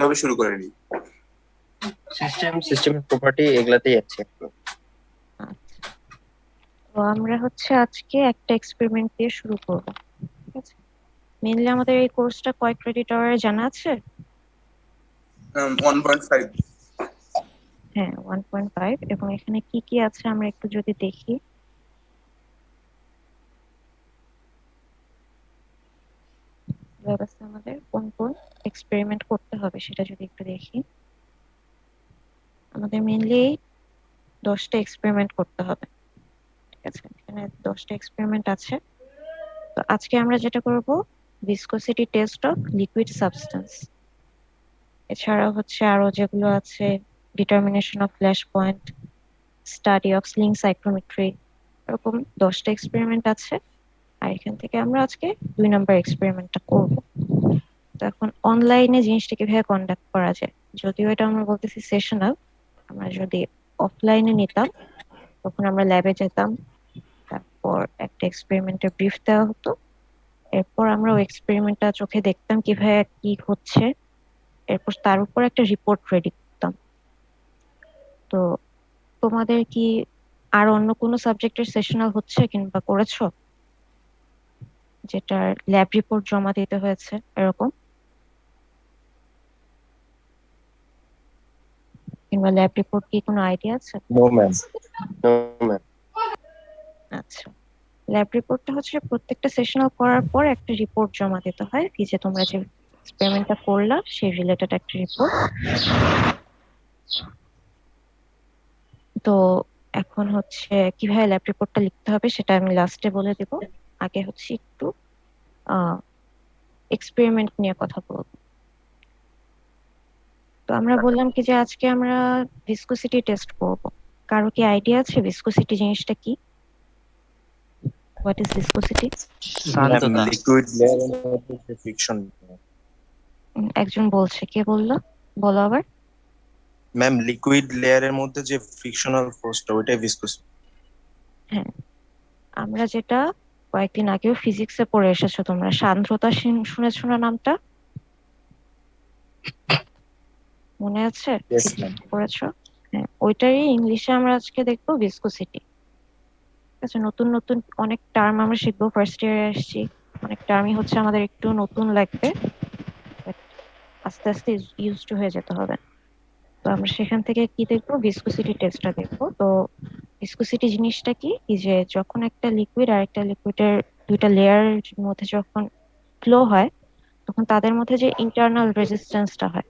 তবে শুরু করে নিই। সিস্টেমের প্রপার্টি এগুলাতেই আছে একটু। আচ্ছা, তো আমরা হচ্ছে আজকে একটা এক্সপেরিমেন্ট দিয়ে শুরু করব। ঠিক আছে, মেইনলি আমাদের এই কোর্সটা কয় ক্রেডিট আওয়ারে জানা আছে? 1.5। হ্যাঁ, 1.5। এবং এখানে কি কি আছে আমরা একটু যদি দেখি। সিলেবাসে আমাদের কোন কোন এক্সপেরিমেন্ট করতে হবে সেটা যদি একটু দেখি। আমাদের মেইনলি 10টা এক্সপেরিমেন্ট করতে হবে। ঠিক আছে, এখানে 10টা এক্সপেরিমেন্ট আছে। তো আজকে আমরা যেটা করব, viscosity test of liquid substance. এছাড়া হচ্ছে আরো যেগুলো আছে, determination of flash point, study of sling psychrometry, এরকম 10টা এক্সপেরিমেন্ট আছে। আর এখান থেকে আমরা আজকে 2 নম্বর এক্সপেরিমেন্টটা করব। তো এখন অনলাইনে জিনিসটা কিভাবে কন্ডাক্ট করা যায়, যদিও এটা আমরা বলতেছি সেশনাল, আমরা যদি অফলাইনে নিতাম তখন আমরা ল্যাবে যেতাম, তারপর একটা এক্সপেরিমেন্টের ব্রিফ দেওয়া হতো, এরপর আমরা ওই এক্সপেরিমেন্টটা চোখে দেখতাম কিভাবে কি হচ্ছে, এরপর তার উপর একটা রিপোর্ট রেডি করতাম। তো তোমাদের কি আর অন্য কোনো সাবজেক্টের সেশনাল হচ্ছে কিংবা করেছো যেটার ল্যাব রিপোর্ট জমা দিতে হয়েছে এরকম, কিংবা ল্যাব রিপোর্ট কি কোনো আইডিয়া আছে? No ma'am. No ma'am. আচ্ছা, ল্যাব রিপোর্টটা হচ্ছে প্রত্যেকটা সেশনাল করার পর একটা রিপোর্ট জমা দিতে হয়, কি যে তোমরা যে এক্সপেরিমেন্টটা করলা সেই রিলেটেড একটা রিপোর্ট। তো এখন হচ্ছে কিভাবে ল্যাব রিপোর্টটা লিখতে হবে সেটা আমি লাস্টে বলে দেব। আগে হচ্ছে একটু এক্সপেরিমেন্ট নিয়ে কথা বলবো। তো আমরা বললাম কি যে আজকে আমরা ভিসকোসিটি টেস্ট করব। কারো কি আইডিয়া আছে ভিসকোসিটি জিনিসটা কি? What is viscosity? ম্যাম, সান্দ্রতা। লিকুইড লেয়ারের মধ্যে যে ফ্রিকশন। একজন বলছে, কে বললো? বলো আবার। ম্যাম, লিকুইড লেয়ারের মধ্যে যে ফ্রিকশনাল ফোর্সটা ওইটাই ভিসকোসিটি। হ্যাঁ, আমরা যেটা কয়েকদিন আগেও ফিজিক্সে পড়ে এসেছো তোমরা, সান্দ্রতা শুনেছো না নামটা? মনে আছে? Yes ma'am. ফিজিক্স পড়েছো। হ্যাঁ, ওইটারই ইংলিশে আমরা আজকে দেখবো ভিসকোসিটি। ঠিক আছে, নতুন নতুন অনেক টার্ম আমরা শিখবো, ফার্স্ট ইয়ারে আসছি, অনেক টার্মই হচ্ছে আমাদের একটু নতুন লাগবে, বাট আস্তে আস্তে ইউজ টু হয়ে যেতে হবে। তো আমরা সেখান থেকে কি দেখবো, ভিসকোসিটি টেস্টটা দেখবো। তো ভিসকোসিটি জিনিসটা কি, কি যে যখন একটা লিকুইড আর একটা লিকুইডের দুইটা লেয়ার মধ্যে যখন ফ্লো হয়, তখন তাদের মধ্যে যে ইন্টারনাল রেজিস্ট্যান্সটা হয়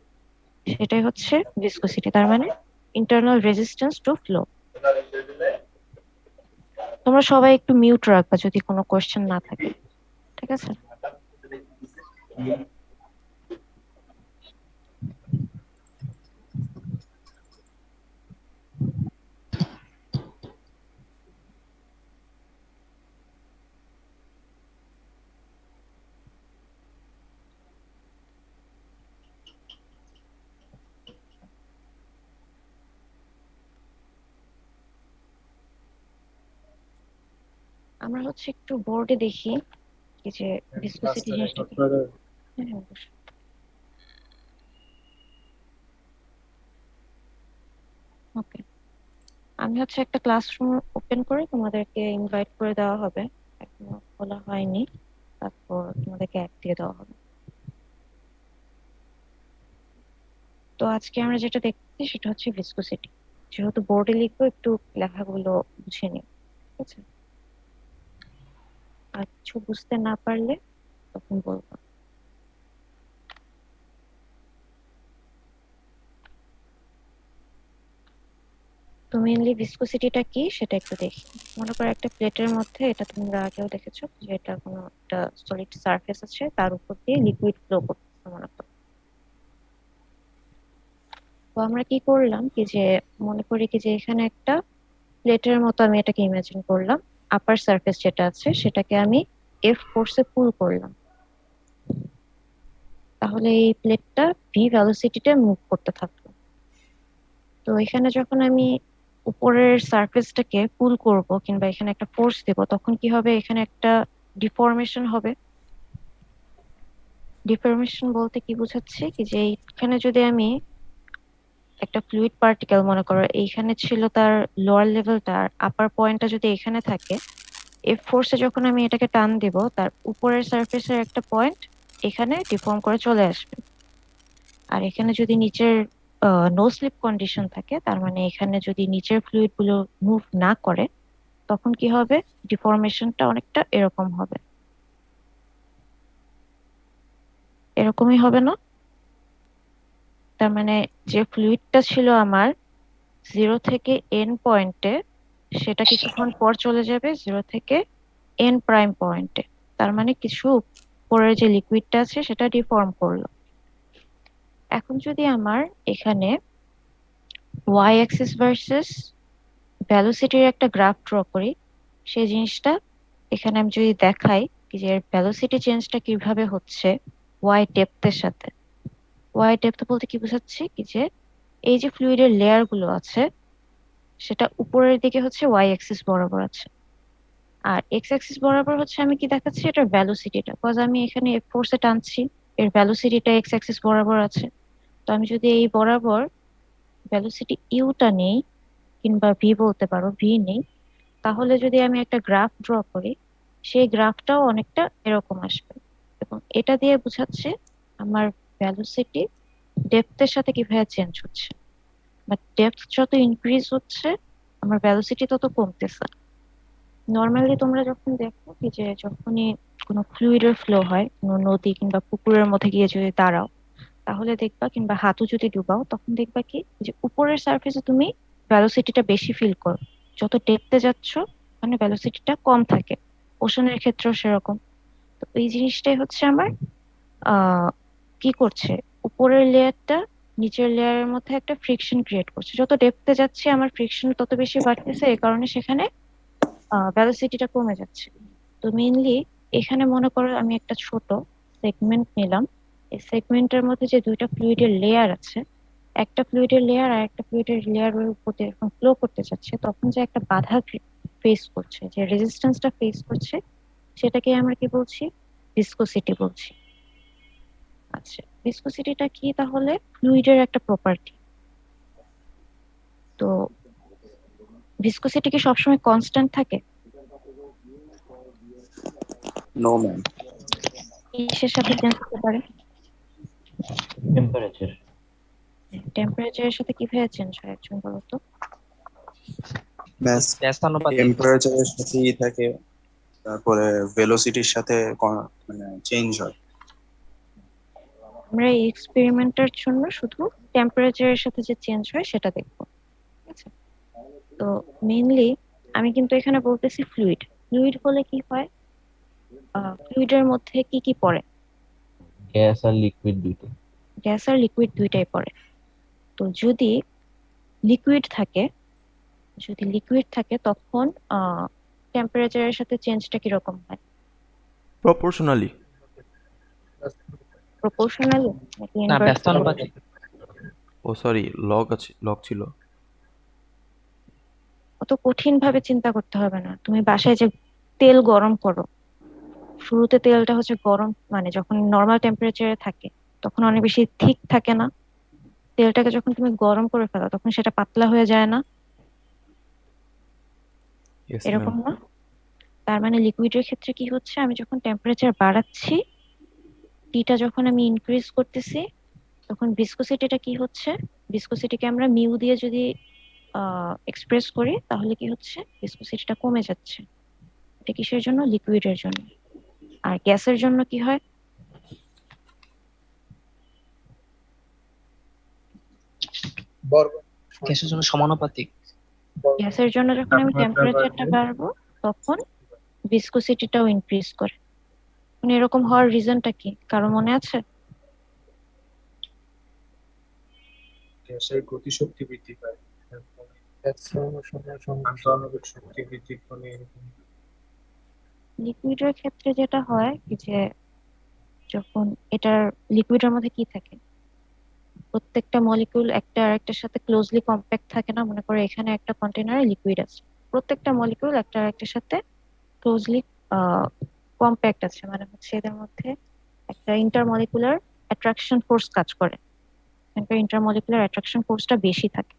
সেটাই হচ্ছে ভিসকোসিটি। তার মানে ইন্টারনাল রেজিস্ট্যান্স টু ফ্লো। তোমরা সবাই একটু মিউট রাখবা যদি কোনো কোয়েশ্চেন না থাকে, ঠিক আছে? আমরা হচ্ছে একটু বোর্ডে দেখি কি যে ভিসকোসিটি জিনিসটা কি। হ্যাঁ, হ্যাঁ, অবশ্যই। ওকে, আমি হচ্ছে একটা ক্লাসরুম ওপেন করে তোমাদেরকে ইনভাইট করে দেওয়া হবে, এখনো খোলা হয়নি, তারপর তোমাদেরকে অ্যাড দিয়ে দেওয়া হবে। তো আজকে আমরা যেটা দেখছি সেটা হচ্ছে ভিসকোসিটি। যেহেতু বোর্ডে লিখবো, একটু লেখাগুলো বুঝে নিই, ঠিক আছে? আর কিছু বুঝতে না পারলে তখন বলবো। তো মেইনলি ভিসকোসিটিটা কি সেটা একটু দেখি। মনে করো একটা প্লেটের মধ্যে, এটা তোমরা আগেও দেখেছো যে এটা কোনো একটা সলিড সারফেস আছে, তার উপর দিয়ে লিকুইড ফ্লো করতেছে মনে করো। তো আমরা কি করলাম কি যে, মনে করি কি যে এখানে একটা প্লেটের মতো আমি এটাকে ইমাজিন করলাম, আপার সারফেস যেটা আছে সেটাকে আমি এফ ফোর্সে পুল করলাম, তাহলে এই প্লেটটা ভি ভেলোসিটিতে মুভ করতে থাকলো। তো এখানে যখন আমি উপরের সারফেসটাকে পুল করব কিংবা এখানে একটা ফোর্স দেব, তখন কি হবে, এখানে একটা ডিফর্মেশন হবে। ডিফর্মেশন বলতে কি বোঝাচ্ছে কি যে এইখানে যদি আমি একটা ফ্লুইড পার্টিকেল মনে করো এইখানে ছিল তার লোয়ার লেভেলটা আর আপার পয়েন্টটা যদি এখানে থাকে, এফ ফোর্সে যখন আমি এটাকে টান দিব তার উপরের সারফেসের একটা পয়েন্ট এখানে ডিফর্ম করে চলে আসবে। আর এখানে যদি নিচের নো স্লিপ কন্ডিশন থাকে, তার মানে এখানে যদি নিচের ফ্লুইড গুলো মুভ না করে, তখন কি হবে, ডিফর্মেশনটা অনেকটা এরকম হবে। এরকমই হবে না? তার মানে যে ফ্লুইডটা ছিল আমার জিরো থেকে এন পয়েন্টে, সেটা কিছুক্ষণ পর চলে যাবে জিরো থেকে এন প্রাইম পয়েন্টে। তার মানে কিছু উপরের যে লিকুইডটা আছে সেটা ডিফর্ম করলো। এখন যদি আমার এখানে ওয়াই অ্যাক্সিস ভার্সেস ভ্যালোসিটির একটা গ্রাফ ড্র করি, সেই জিনিসটা এখানে আমি যদি দেখাই কি যে ভ্যালোসিটি চেঞ্জটা কিভাবে হচ্ছে ওয়াই ডেপথের সাথে। ওয়াই ডেপথ বলতে কি বোঝাচ্ছে কি যে এই যে ফ্লুইডের লেয়ার গুলো আছে সেটা উপরের দিকে হচ্ছে ওয়াই অ্যাক্সিস বরাবর আছে, আর এক্স অ্যাক্সিস বরাবর হচ্ছে আমি কি দেখাচ্ছি এটার ভ্যালোসিটিটা, বিকজ আমি এখানে এফ ফোর্সে টানছি, এর ভ্যালোসিটিটা এক্স অ্যাক্সিস বরাবর আছে। তো আমি যদি এই বরাবর ভ্যালোসিটি ইউটা নেই, কিংবা ভি বলতে পারো, ভি নেই, তাহলে যদি আমি একটা গ্রাফ ড্র করি, সেই গ্রাফটাও অনেকটা এরকম আসবে। এবং এটা দিয়ে বোঝাচ্ছে আমার ভ্যালোসিটি ডেপথের সাথে কিভাবে চেঞ্জ হচ্ছে। বাট ডেপথ যত ইনক্রিজ হচ্ছে আমার ভ্যালোসিটি তত কমতেছে। নর্মালি তোমরা যখন দেখো কি যে যখনই কোনো ফ্লুইডের ফ্লো হয় কোনো নদী কিংবা পুকুরের মধ্যে গিয়ে যদি দাঁড়াও, তাহলে দেখবা, কিংবা হাঁটু যদি ডুবাও, তখন দেখবা কি যে উপরের সারফেসে তুমি ভ্যালোসিটিটা বেশি ফিল করো, যত ডেপথে যাচ্ছ মানে ভ্যালোসিটিটা কম থাকে। ওশানের ক্ষেত্রেও সেরকম। তো এই জিনিসটাই হচ্ছে আমার আহ কি করছে, উপরের লেয়ারটা নিচের লেয়ারের মধ্যে একটা ফ্রিকশন ক্রিয়েট করছে। যত ডেপথে যাচ্ছে আমার ফ্রিকশন তত বেশি বাড়তেছে, এই কারণে সেখানে ভ্যালোসিটিটা কমে যাচ্ছে। তো মেইনলি এখানে মনে করো আমি একটা ছোট সেগমেন্ট নিলাম, এই সেগমেন্টের মধ্যে যে দুইটা ফ্লুইডের লেয়ার আছে, একটা ফ্লুইডের লেয়ার আর একটা ফ্লুইডের লেয়ারের উপর দিয়ে যখন ফ্লো করতে যাচ্ছে, তখন যে একটা বাধা ফেস করছে, যে রেজিস্ট্যান্সটা ফেস করছে, সেটাকে আমরা কি বলছি, ভিসকোসিটি বলছি। আচ্ছা, ভিসকোসিটিটা কি তাহলে? ফ্লুইডের একটা প্রপার্টি। তো ভিসকোসিটি কি সবসময় কনস্ট্যান্ট থাকে? No ma'am. কিসের সাথে চেঞ্জ হতে পারে? টেম্পারেচার। টেম্পারেচারের সাথে কিভাবে চেঞ্জ হয় একজন বলো তো? ব্যাস, ব্যস্তানুপাতিক। টেম্পারেচারের সাথেই থাকে, তারপরে ভেলোসিটির সাথে মানে চেঞ্জ হয়। আমরা এই এক্সপেরিমেন্টের জন্য শুধু টেম্পারেচারের সাথে যে চেঞ্জ হয় সেটা দেখবো। ঠিক আছে? তো মেইনলি আমি কিন্তু এখানে বলতেছি ফ্লুইড। ফ্লুইড হলে কি হয়, ফ্লুইডের মধ্যে কি কি পড়ে? গ্যাস আর লিকুইড দুইটা। গ্যাস আর লিকুইড দুইটাই পড়ে। তো যদি লিকুইড থাকে, যদি লিকুইড থাকে তখন টেম্পারেচারের সাথে চেঞ্জটা কিরকম হয়? প্রপোর্শনালি। প্রপোর্শনালি নাকি না, ইনভার্স? ব্যস্তানুপাতিক। ও সরি, লগ আছে, লগ ছিল। অত কঠিন ভাবে চিন্তা করতে হবে না। তুমি বাসায় যে তেল গরম করো, শুরুতে তেলটা হচ্ছে গরম, মানে যখন নর্মাল টেম্পারেচারে থাকে তখন অনেক বেশি থিক থাকে না? তেলটাকে যখন তুমি গরম করে ফেলো তখন সেটা পাতলা হয়ে যায় না? Yes ma'am. এরকম না? তার মানে লিকুইডের ক্ষেত্রে কি হচ্ছে, আমি যখন টেম্পারেচার বাড়াচ্ছি, টিটা যখন আমি ইনক্রিজ করতেছি, তখন ভিসকোসিটিটা কি হচ্ছে, ভিসকোসিটিকে আমরা মিউ দিয়ে যদি এক্সপ্রেস করি, তাহলে কি হচ্ছে, ভিসকোসিটিটা কমে যাচ্ছে। এটা কিসের জন্য? লিকুইডের জন্য। আর গ্যাসের জন্য কি হয়? গ্যাসের জন্য সমানুপাতিক। গ্যাসের জন্য যখন আমি টেম্পারেচারটা বাড়াবো তখন ভিসকোসিটিটাও ইনক্রিজ করে। মানে এরকম হওয়ার রিজনটা কি, কারো মনে আছে? গ্যাসের গতিশক্তি বৃদ্ধি পায়, এর ফলে আন্তঃআণবিক শক্তি বৃদ্ধির ফলে এরকম। লিকুইডের ক্ষেত্রে যেটা হয় কি যে যখন এটার লিকুইডের মধ্যে কি থাকে, প্রত্যেকটা মলিকিউল একটা আরেকটার সাথে ক্লোজলি কম্প্যাক্ট থাকে না? মনে করো এখানে একটা কন্টেনারে লিকুইড আছে, প্রত্যেকটা মলিকিউল একটা আরেকটার সাথে ক্লোজলি কম্প্যাক্ট আছে, মানে হচ্ছে এদের মধ্যে একটা ইন্টারমলিকুলার অ্যাট্রাকশন ফোর্স কাজ করে, এখানকার ইন্টারমলিকুলার অ্যাট্রাকশন ফোর্সটা বেশি থাকে।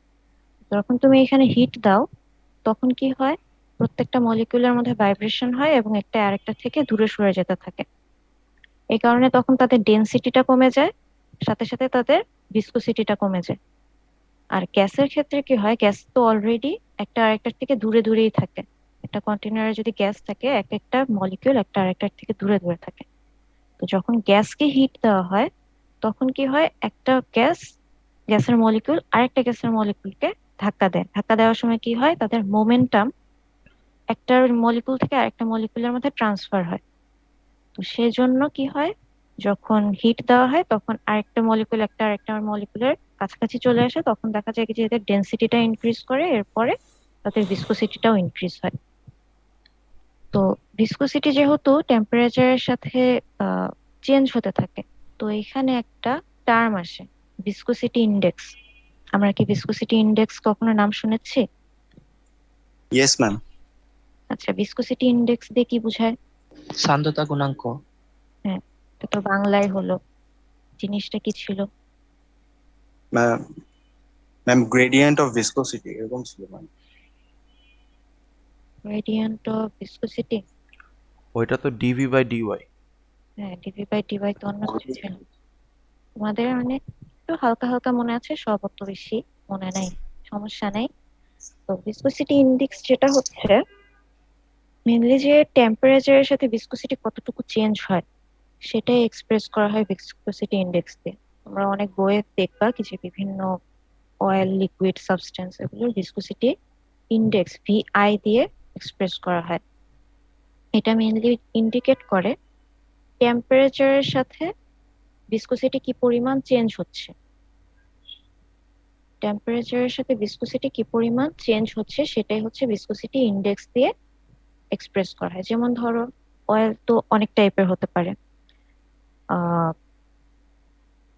যখন তুমি এখানে হিট দাও তখন কি হয়, প্রত্যেকটা মলিকিউলের মধ্যে ভাইব্রেশন হয় এবং একটা আরেকটা থেকে দূরে সরে যেতে থাকে। এই কারণে তখন তাদের ডেনসিটিটা কমে যায়, সাথে সাথে তাদের ভিসকোসিটিটা কমে যায়। আর গ্যাসের ক্ষেত্রে কি হয়, গ্যাস তো অলরেডি একটা আরেকটার থেকে দূরে দূরেই থাকে। একটা কন্টেনারে যদি গ্যাস থাকে, এক একটা মলিকিউল একটা আরেকটার থেকে দূরে দূরে থাকে। তো যখন গ্যাসকে হিট দেওয়া হয় তখন কি হয়, একটা গ্যাসের মলিকিউল আরেকটা গ্যাসের মলিকিউলকে ধাক্কা দেয়। ধাক্কা দেওয়ার সময় কি হয়, তাদের মোমেন্টাম একটা মলিকিউল থেকে আরেকটা মলিকিউলের মধ্যে ট্রান্সফার হয়। তো সেজন্য কি হয়, যখন হিট দেওয়া হয় তখন আরেকটা মলিকিউল একটা আরেকটা মলিকিউলের কাছাকাছি চলে আসে, তখন দেখা যায় কি যে এদের ডেনসিটিটা ইনক্রিজ করে, এরপরে তাদের ভিসকোসিটিটাও ইনক্রিজ হয়। তো ভিসকোসিটি যেহেতু টেম্পারেচারের সাথে চেঞ্জ হতে থাকে, তো এখানে একটা টার্ম আসে, ভিসকোসিটি ইন্ডেক্স। আমরা কি ভিসকোসিটি ইন্ডেক্স কখনো নাম শুনেছি? Yes ma'am. আচ্ছা, ভিসকোসিটি ইন্ডেক্স দিয়ে কি বোঝায়? সান্দ্রতা গুণাঙ্ক। হ্যাঁ, এটা তো বাংলায় হলো। জিনিসটা কি ছিল? Ma'am ma'am gradient of viscosity এরকম ছিল ম্যাম। Gradient of viscosity. ওইটা তো ডিভি বাই ডিওয়াই। হ্যাঁ, ডিভি বাই ডিওয়াই তো অন্য কিছু ছিল। তোমাদের মানে একটু হালকা হালকা মনে আছে, সব অত বেশি মনে নাই, সমস্যা নাই। তো ভিসকোসিটি ইন্ডেক্স যেটা হচ্ছে মেনলি যে টেম্পারেচারের সাথে ভিসকোসিটি কতটুকু চেঞ্জ হয় সেটাই এক্সপ্রেস করা হয় ভিসকোসিটি ইন্ডেক্স দিয়ে। তোমরা অনেক বইয়ে দেখবা কি যে বিভিন্ন অয়েল, লিকুইড, সাবস্টেন্স এগুলোর ভিসকোসিটি ইন্ডেক্স ভিআই দিয়ে এক্সপ্রেস করা হয়। এটা মেনলি ইন্ডিকেট করে টেম্পারেচারের সাথে ভিসকোসিটি কি পরিমাণ চেঞ্জ হচ্ছে। টেম্পারেচারের সাথে ভিসকোসিটি কি পরিমাণ চেঞ্জ হচ্ছে সেটাই হচ্ছে ভিসকোসিটি ইন্ডেক্স দিয়ে এক্সপ্রেস করা হয়। যেমন ধরো, অয়েল তো অনেক টাইপের হতে পারে। আহ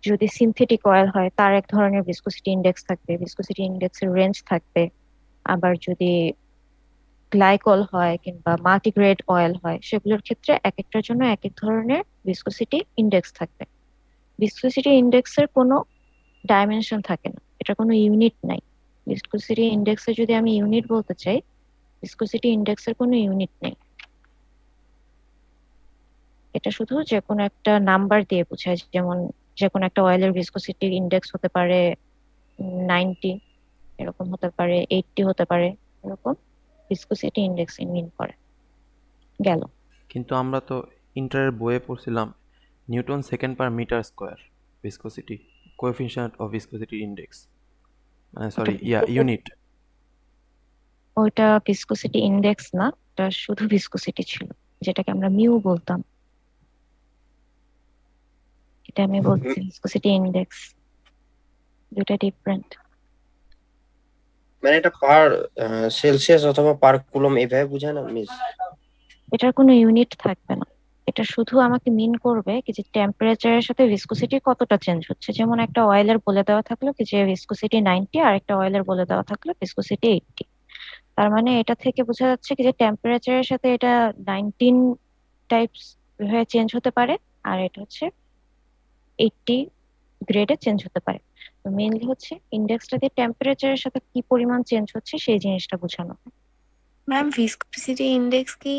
যদি সিনথেটিক অয়েল হয় তার এক ধরনের ভিসকোসিটি ইন্ডেক্স থাকবে, ভিসকোসিটি ইন্ডেক্সের রেঞ্জ থাকবে। আবার যদি গ্লাইকল হয় কিংবা মাল্টিগ্রেড অয়েল হয়, সেগুলোর ক্ষেত্রে এক একটার জন্য এক এক ধরনের ভিসকোসিটি ইন্ডেক্স থাকবে। ভিসকোসিটি ইন্ডেক্সের কোনো ডাইমেনশন থাকে না, এটা কোনো ইউনিট নাই। ভিসকোসিটি ইন্ডেক্সে যদি আমি ইউনিট বলতে চাই, ভিসকোসিটি ইন্ডেক্সের কোনো ইউনিট নেই। এটা শুধু যে কোনো একটা নাম্বার দিয়ে বোঝায়, যেমন যে কোনো একটা অয়েলের ভিসকোসিটি ইন্ডেক্স হতে পারে 90, এরকম হতে পারে 80 হতে পারে, এরকম ভিসকোসিটি ইন্ডেক্স মিন করে। গেল। কিন্তু আমরা তো ইন্টারের বইয়ে পড়ছিলাম Newton second per metre square viscosity, coefficient of viscosity index, sorry unit. ওইটা ভিসকোসিটি ইন্ডেক্স না, এটা শুধু ভিসকোসিটি ছিল, যেটাকে আমরা মিউ বলতাম। এটা আমি বলছি ভিসকোসিটি ইন্ডেক্স, দুটা ডিফারেন্ট। মানে এটা পার সেলসিয়াস অথবা পার কুলম এইভাবে বোঝায় না মিস? এটার কোনো ইউনিট থাকবে না, এটা শুধু আমাকে মিন করবে কি যে টেম্পারেচারের সাথে ভিসকোসিটি কতটা চেঞ্জ হচ্ছে। যেমন একটা অয়েলের বলে দেওয়া থাকলো কি যে ভিসকোসিটি 90, আর একটা অয়েলের বলে দেওয়া থাকলো ভিসকোসিটি 80। তার মানে এটা থেকে বোঝা যাচ্ছে কি যে টেম্পারেচারের সাথে এটা 19 টাইপস হয়ে চেঞ্জ হতে পারে, আর এটা হচ্ছে 80 গ্রেডে চেঞ্জ হতে পারে। তো মেইনলি হচ্ছে ইন্ডেক্সটা দিয়ে টেম্পারেচারের সাথে কি পরিমাণ চেঞ্জ হচ্ছে সেই জিনিসটা বোঝানো হয়। ম্যাম ভিসকোসিটি ইন্ডেক্স কি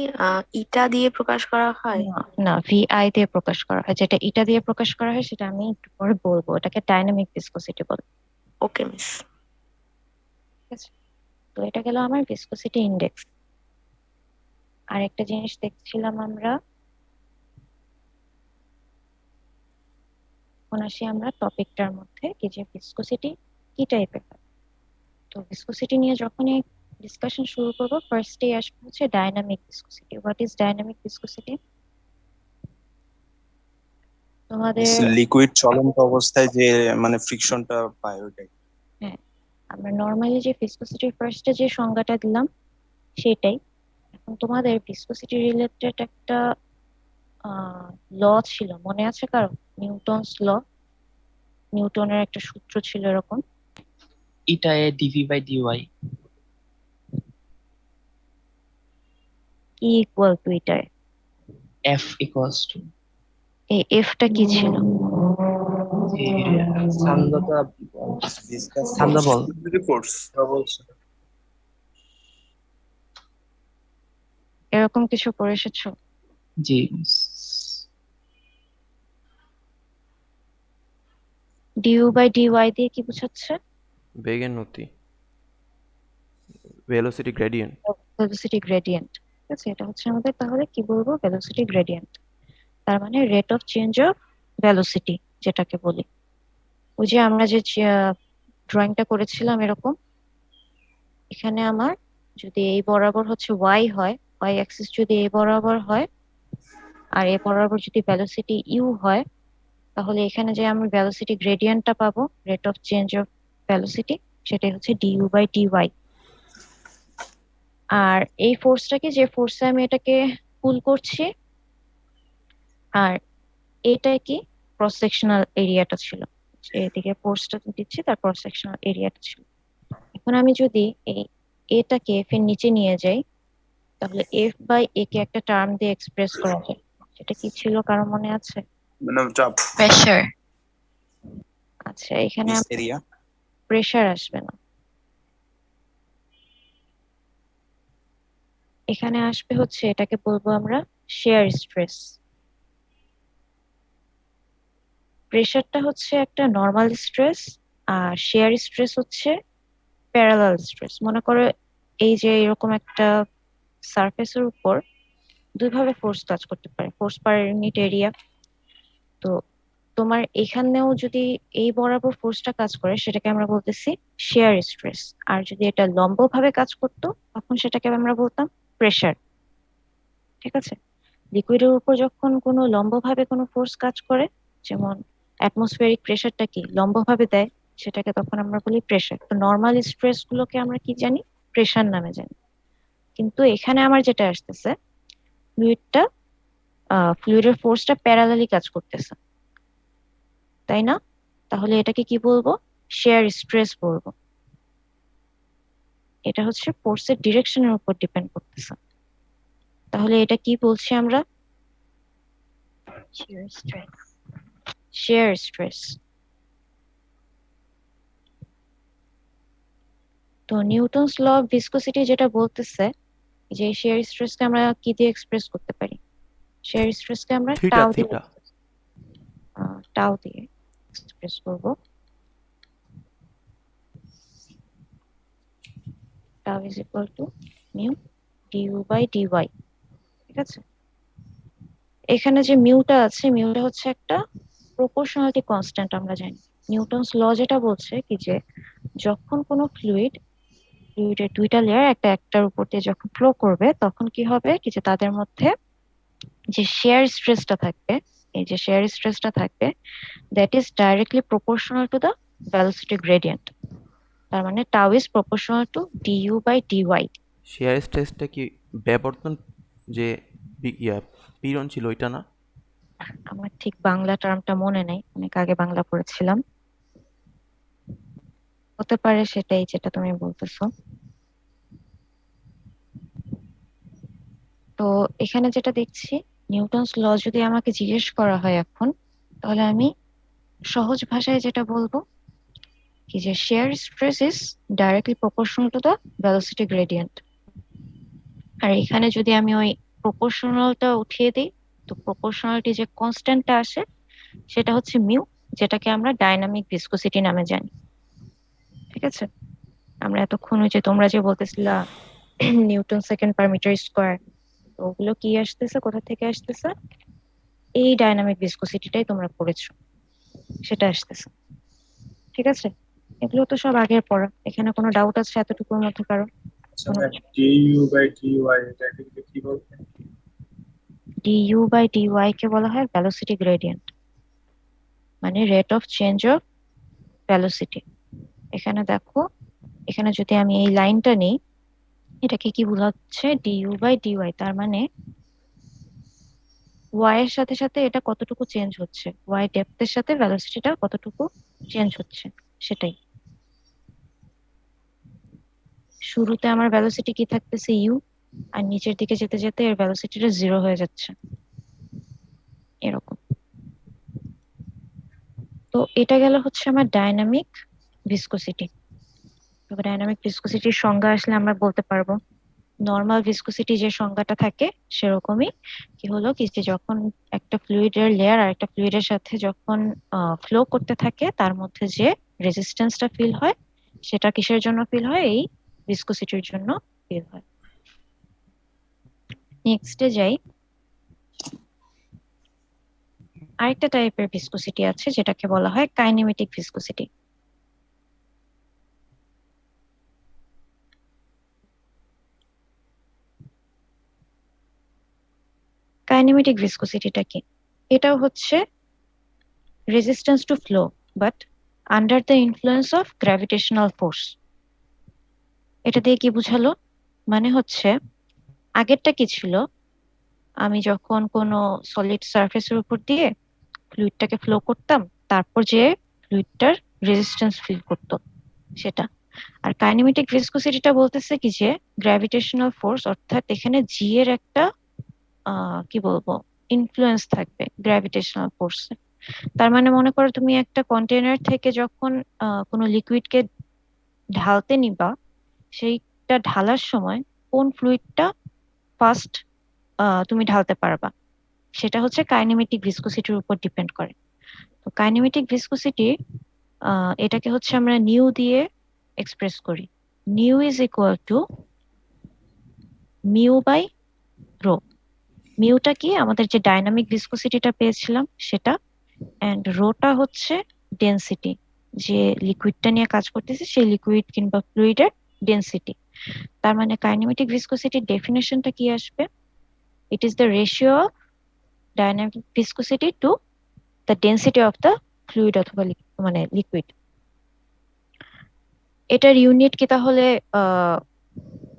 ইটা দিয়ে প্রকাশ করা হয়? না, না, ভিআই দিয়ে প্রকাশ করা হয়। যেটা ইটা দিয়ে প্রকাশ করা হয় সেটা আমি একটু পরে বলবো, এটাকে ডাইনামিক ভিসকোসিটি বলে। ওকে মিস। ঠিক আছে, তো এটা গেল আমার ভিসকোসিটি ইন্ডেক্স। আর একটা জিনিস দেখছিলাম আমরা, এখন আসি আমরা টপিকটার মধ্যে কি যে ভিসকোসিটি কি টাইপের হয়। তো ভিসকোসিটি নিয়ে যখনই ডিসকাশন শুরু করবো, ফার্স্টে আসবে হচ্ছে dynamic viscosity. What is dynamic viscosity? তোমাদের লিকুইড চলন্ত অবস্থায় যে মানে ফ্রিকশনটা পায় ওইটাই। হ্যাঁ, আমরা নর্মালি যে ভিসকোসিটির ফার্স্টে যে সংজ্ঞাটা দিলাম সেটাই। এখন তোমাদের ভিসকোসিটি রিলেটেড একটা ল ছিল, মনে আছে কারো? নিউটনস ল, নিউটনের একটা সূত্র ছিল এরকম, eta A dv by dy. E equal to এটার। এফ ইকুয়ালস টু এই এফটা কি ছিল? জি সান্দ্রতা ডিসকাস ঠান্ডা বল রিপোর্টস বলছে এরকম কিছু পড়ে এসেছো? জি ডিইউ বাই ডিওয়াই দিয়ে কি বোঝাচ্ছে? বেগের নতি, ভেলোসিটি গ্রেডিয়েন্ট। Velocity gradient. ঠিক আছে, এটা হচ্ছে আমাদের তাহলে কি বলবো, ভেলোসিটি গ্রেডিয়েন্ট। তার মানে rate of change of velocity যেটাকে বলি। ওই যে আমরা যে ড্রয়িংটা করেছিলাম এরকম, এখানে আমার যদি এই বরাবর হচ্ছে ওয়াই হয়, ওয়াই অ্যাক্সিস যদি এই বরাবর হয়, আর এ বরাবর যদি ভেলোসিটি ইউ হয়, তাহলে এখানে যে আমি ভেলোসিটি গ্রেডিয়েন্টটা পাবো, rate of change of velocity, সেটাই হচ্ছে ডিইউ বাই ডিওয়াই। আর এই ফোর্সটাকে, যে ফোর্সে আমি এটাকে পুল করছি, আর এটা কি ক্রস সেকশনাল এরিয়াটা ছিল, এদিকে ফোর্সটা দিচ্ছি, তার ক্রস সেকশনাল এরিয়াটা ছিল। এখন আমি যদি এই এটাকে এফ এর নিচে নিয়ে যাই, তাহলে এফ বাই এ কে একটা টার্ম দিয়ে এক্সপ্রেস করা যায়। সেটা কি ছিল, কারো মনে আছে? মানে চাপ প্রেশার। আচ্ছা, এখানে এরিয়া প্রেসার আসবে না, এখানে আসবে হচ্ছে, এটাকে বলবো আমরা শেয়ার স্ট্রেস। প্রেসারটা হচ্ছে একটা নর্মাল স্ট্রেস, আর শেয়ার স্ট্রেস হচ্ছে প্যারালাল স্ট্রেস। মনে করো এই যে এরকম একটা সারফেসের উপর দুইভাবে ফোর্স কাজ করতে পারে, ফোর্স পার ইউনিট এরিয়া। তো তোমার এখানেও যদি এই বরাবর ফোর্সটা কাজ করে, সেটাকে আমরা বলতেছি শেয়ার স্ট্রেস। আর যদি এটা লম্বভাবে কাজ করতো, তখন সেটাকে আমরা বলতাম প্রেসার। ঠিক আছে, লিকুইডের উপর যখন কোনো লম্বভাবে কোনো ফোর্স কাজ করে, যেমন অ্যাটমসফিয়ারিক প্রেসারটা কি লম্বভাবে দেয়, সেটাকে তখন আমরা বলি প্রেসার। তো নর্মাল স্ট্রেস গুলোকে আমরা কি জানি, প্রেসার নামে জানি। কিন্তু এখানে আমার যেটা আসতেছে, ফ্লুইডটা ফ্লুইডের ফোর্সটা প্যারালালি কাজ করতেছে, তাই না? তাহলে এটাকে কি বলবো, শেয়ার স্ট্রেস বলবো। এটা হচ্ছে ফোর্সের ডিরেকশনের উপর ডিপেন্ড করতেছে। তাহলে এটা কি বলছি আমরা, শেয়ার স্ট্রেস। Share stress. তো নিউটনস ল অফ ভিসকোসিটি যেটা বলতেছে, যে শেয়ার স্ট্রেসকে আমরা কি দিয়ে এক্সপ্রেস করতে পারি, শেয়ার স্ট্রেসকে আমরা থিটা টাও দিয়ে থিটা টাও দিয়ে এক্সপ্রেস করব। Tau is equal to mu du by dy. ঠিক আছে, এখানে যে মিউটা আছে, মিউটা হচ্ছে একটা প্রপোর্শনালিটি কনস্ট্যান্ট। আমরা জানি নিউটনস ল যেটা বলছে কি, যে যখন কোনো ফ্লুইডের দুইটা লেয়ার একটা একটার উপর দিয়ে যখন ফ্লো করবে, তখন কি হবে কি, যে তাদের মধ্যে যে শেয়ার স্ট্রেসটা থাকবে, এই যে শেয়ার স্ট্রেসটা থাকবে, that is directly proportional to the velocity gradient. তার মানে tau is proportional to du by dy. Shear স্ট্রেসটা কি ব্যাবর্তন যে পীড়ন ছিল ওইটা না? আমার ঠিক বাংলা টার্মটা মনে নেই, অনেক আগে বাংলা পড়েছিলাম, হতে পারে সেটাই যেটা তুমি বলতেছো। তো এখানে যেটা দেখছি, নিউটনস ল যদি আমাকে জিজ্ঞেস করা হয় এখন, তাহলে আমি সহজ ভাষায় যেটা বলবো কি, যে shear stress is directly proportional to the velocity gradient. আর এখানে যদি আমি ওই প্রপোর্শনালটা উঠিয়ে দিই, তো প্রপোর্শনালিটি যে কনস্ট্যান্টটা আসে, সেটা হচ্ছে মিউ, যেটাকে আমরা ডাইনামিক ভিসকোসিটি নামে জানি। ঠিক আছে, আমরা এতক্ষণ ওই যে তোমরা যে বলতেছিলা newton second per metre square, তো ওগুলো কি আসতেছে, কোথা থেকে আসতেছে, এই ডাইনামিক ভিসকোসিটিটাই তোমরা পড়েছো, সেটা আসতেছে। ঠিক আছে, এগুলো তো সব আগের পড়া, এখানে কোনো ডাউট আছে এতটুকুর মধ্যে কারো? কোনো ডিইউ বাই ডিওয়াই এটাকে কি বলতে? ডিইউ বাই ডিওয়াই কে বলা হয় ভেলোসিটি গ্রেডিয়েন্ট, মানে rate of change of velocity. এখানে দেখো, এখানে যদি আমি এই লাইনটা নিই, এটাকে কি বোঝাচ্ছে, ডিইউ বাই ডিওয়াই। তার মানে ওয়াই এর সাথে সাথে এটা কতটুকু চেঞ্জ হচ্ছে, ওয়াই ডেপথের সাথে ভেলোসিটিটা কতটুকু চেঞ্জ হচ্ছে, সেটাই। শুরুতে আমার ভেলোসিটি কি থাকতেছে, ইউ, আর নিচের দিকে যেতে যেতে এর ভেলোসিটিটা 0 হয়ে যাচ্ছে, এরকম। তো এটা গেল হচ্ছে আমার ডাইনামিক ভিসকোসিটি। ডাইনামিক ভিসকোসিটির সংজ্ঞা আসলে আমরা বলতে পারবো নর্মাল ভিসকোসিটি যে সংজ্ঞাটা থাকে সেরকমই, কি হলো কি যে যখন একটা ফ্লুইডের লেয়ার আর একটা ফ্লুইডের সাথে যখন ফ্লো করতে থাকে তার মধ্যে যে রেজিস্ট্যান্সটা ফিল হয় সেটা কিসের জন্য ফিল হয়, এই ভিসকোসিটির জন্য ফিল হয়। নেক্সটে যাই, আরেকটা টাইপের ভিসকোসিটি আছে যেটাকে বলা হয় কাইনেমেটিক ভিসকোসিটি। কাইনেমেটিক ভিসকোসিটিটা কি? এটাও হচ্ছে resistance to flow but under the influence of gravitational force. এটা দিয়ে কি বুঝালো? মানে হচ্ছে আগেরটা কি ছিল, আমি যখন কোনো সলিড সারফেসের উপর দিয়ে ফ্লুইডটাকে ফ্লো করতাম তারপর যে ফ্লুইডটার রেজিস্ট্যান্স ফিল করতো সেটা। আর কাইনেমেটিক ভিসকোসিটিটা বলতেছে কি যে গ্র্যাভিটেশনাল ফোর্স, অর্থাৎ এখানে জি এর একটা কি বলবো ইনফ্লুয়েন্স থাকবে গ্র্যাভিটেশনাল ফোর্স। তার মানে মনে করো তুমি একটা কন্টেনার থেকে যখন কোনো লিকুইডকে ঢালতে নিবা, সেইটা ঢালার সময় কোন ফ্লুইডটা ফার্স্ট তুমি ঢালতে পারবা সেটা হচ্ছে কাইনেমেটিক ভিসকোসিটির উপর ডিপেন্ড করে। তো কাইনেমেটিক ভিসকোসিটি এটাকে হচ্ছে আমরা নিউ দিয়ে এক্সপ্রেস করি। Nu is equal to mu by rho. মিউটা কি? আমাদের যে ডাইনামিক ভিসকোসিটিটা পেয়েছিলাম সেটা, এন্ড রোটা হচ্ছে ডেনসিটি, যে লিকুইডটা নিয়ে কাজ করতেছে সেই লিকুইড কিংবা ফ্লুইডের ডেনসিটি। তার মানে কাইনেমেটিক ভিসকোসিটির ডেফিনেশনটা কি আসবে? It is the ratio of dynamic viscosity to the density of the fluid অথবা মানে লিকুইড। এটার ইউনিট কি তাহলে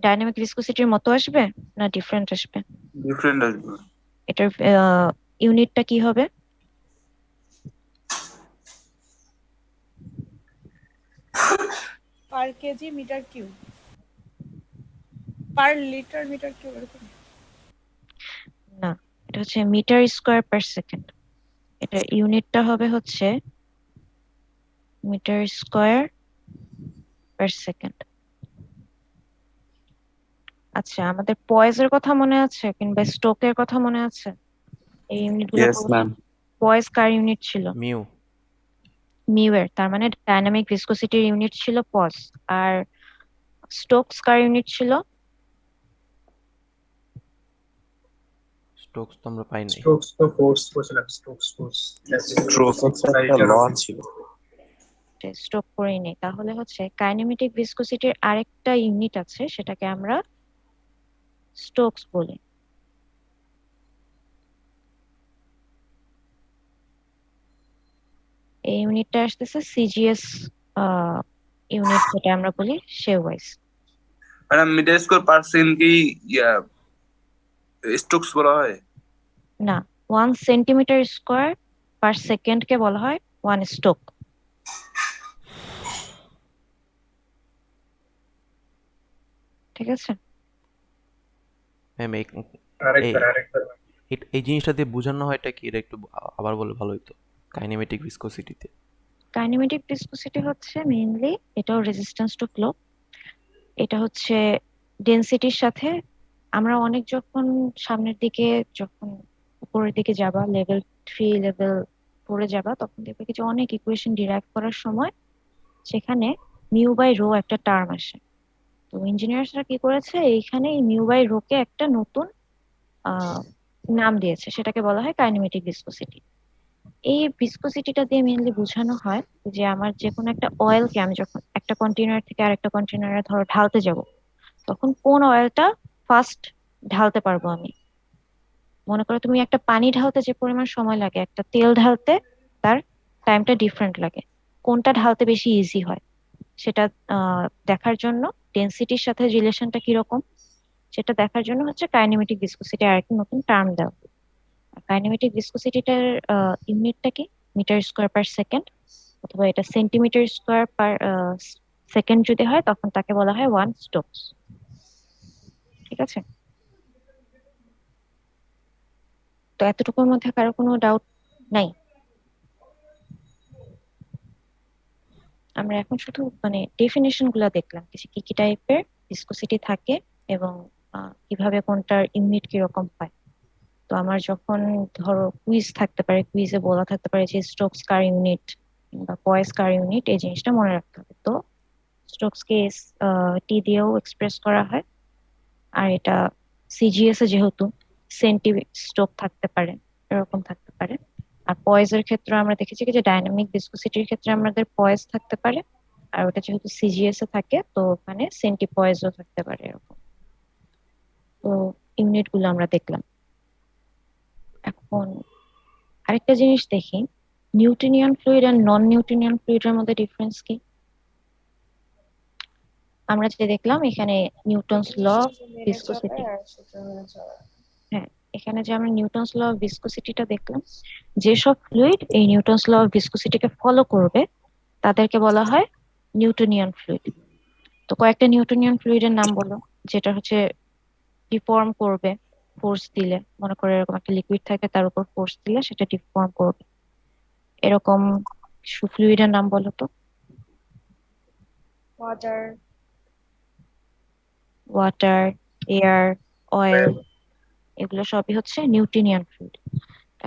ডাইনামিক ভিসকোসিটির মতো আসবে না ডিফারেন্ট আসবে? ডিফারেন্ট আসবে। এটার ইউনিটটা কি হবে? Per KG metre cube, per litre metre cube এরকম? না, এটা হচ্ছে মিটার স্কোয়ার পার সেকেন্ড। এটার ইউনিটটা হবে হচ্ছে মিটার স্কোয়ার পার সেকেন্ড। আচ্ছা, আমাদের পয়েজের কথা মনে আছে কিংবা স্টোকের কথা মনে আছে? এই ইউনিটগুলো ইয়েস ম্যাম। পয়েজ কার ইউনিট ছিল? মিউ। মিউ এর, তার মানে ডাইনামিক ভিসকোসিটির ইউনিট ছিল পজ। আর স্টোকস কার ইউনিট ছিল? স্টোকস তো আমরা পাই নাই। স্ট্রোকস তো ফোর্স বলছিলাম, স্ট্রোকস ফোর্স। স্ট্রোক হচ্ছে একটা ল ছিল। স্টোক করেই নেই। তাহলে হচ্ছে কাইনেমেটিক ভিসকোসিটির আরেকটা ইউনিট আছে, সেটাকে আমরা স্টোকস বলি। এই ইউনিটটা আসতেছে সিজিএস ইউনিট, যেটা আমরা বলি শেওয়াইজ। ম্যাডাম মিটার স্কয়ার পার্সেন্ট কি স্টোকস বলা হয়? না, 1 সেন্টিমিটার স্কোয়ার পার সেকেন্ড কে বলা হয় 1 স্টোক। ঠিক আছে? ম্যাম আরেকবার এই জিনিসটা দিয়ে বোঝানো হয় এটা কি, এটা একটু আবার বলে ভালো হতো। কাইনেমেটিক ভিসকোসিটিতে কাইনেমেটিক ভিসকোসিটি হচ্ছে মেইনলি, এটাও রেজিস্ট্যান্স টু ফ্লো। এটা হচ্ছে ডেনসিটির সাথে আমরা অনেক যখন সামনের দিকে, যখন উপরের দিকে যাবা, লেভেল 3 লেভেল 4 এ যাবা, তখন দেখবে কি যে অনেক ইকুয়েশন ডিরাইভ করার সময় সেখানে মিউ বাই রো একটা টার্ম আসে। তো ইঞ্জিনিয়ার্সরা কি করেছে, এইখানে এই মিউ বাই রো কে একটা নতুন নাম দিয়েছে, সেটাকে বলা হয় কাইনেমেটিক ভিসকোসিটি। এই ভিসকোসিটিটা দিয়ে মেইনলি বোঝানো হয় যে আমার যে কোনো একটা অয়েলকে আমি যখন একটা কন্টেনার থেকে আরেকটা কন্টেনারে ধরো ঢালতে যাব, তখন কোন অয়েলটা ফার্স্ট ঢালতে পারবো আমি। মনে করো তুমি একটা পানি ঢালতে যে পরিমাণ সময় লাগে, একটা তেল ঢালতে তার টাইমটা ডিফারেন্ট লাগে। কোনটা ঢালতে বেশি ইজি হয় সেটা দেখার জন্য, ডেনসিটির সাথে রিলেশনটা কিরকম সেটা দেখার জন্য হচ্ছে কাইনেমেটিক ভিসকোসিটি আরেকটা নতুন টার্ম দেওয়া। কাইনেমেটিক ভিসকোসিটিটার ইউনিটটা কি? মিটার স্কোয়ার পার সেকেন্ড, অথবা এটা সেন্টিমিটার স্কোয়ার পার সেকেন্ড যদি হয় তখন তাকে বলা হয় 1 স্টোকস। ঠিক আছে? তো এতটুকুর মধ্যে কারো কোনো ডাউট নাই? আমরা এখন শুধু মানে ডেফিনেশন গুলা দেখলাম কিছু কি কি টাইপের ভিসকোসিটি থাকে এবং কিভাবে কোনটার ইউনিট কিরকম হয়। তো আমার যখন ধরো কুইজ থাকতে পারে, কুইজে বলা থাকতে পারে যে স্টোকস কার ইউনিট বা পয়েস কার ইউনিট, এই জিনিসটা মনে রাখতে হবে। তো স্টোকস কে টি দিয়েও এক্সপ্রেস করা হয়। আর এটা সিজিএস এ যেহেতু সেন্টি স্টোক থাকতে পারে, এরকম থাকতে পারে। আর পয়েজের ক্ষেত্রে আমরা দেখেছি কি যে ডাইনামিক ভিসকোসিটির ক্ষেত্রে আমাদের পয়েজ থাকতে পারে, আর ওটা যেহেতু সিজিএস এ থাকে তো ওখানে সেন্টি পয়েজও থাকতে পারে এরকম। তো ইউনিট গুলো আমরা দেখলাম। এখন আরেকটা জিনিস দেখি, নিউটনিয়ান ফ্লুইড আর নন নিউটনিয়ান ফ্লুইডের মধ্যে ডিফারেন্স কি? আমরা যেটা দেখলাম এখানে নিউটনস ল অফ ভিসকোসিটি, হ্যাঁ এখানে যে আমরা নিউটনস ল অফ ভিসকোসিটিটা দেখলাম, যেসব ফ্লুইড এই নিউটনস ল অফ ভিসকোসিটিকে ফলো করবে তাদেরকে বলা হয় নিউটনিয়ান ফ্লুইড। তো কয়েকটা নিউটনিয়ান ফ্লুইডের নাম বলো যেটা হচ্ছে ডিফর্ম করবে ফোর্স দিলে। মনে করো এরকম একটা লিকুইড থাকে, তার উপর ফোর্স দিলে সেটা ডিফর্ম করবে, এরকম ফ্লুইডের নাম বলো তো। ওয়াটার, ওয়াটার, এয়ার, অয়েল, এগুলো সবই হচ্ছে নিউটনিয়ান ফ্লুইড।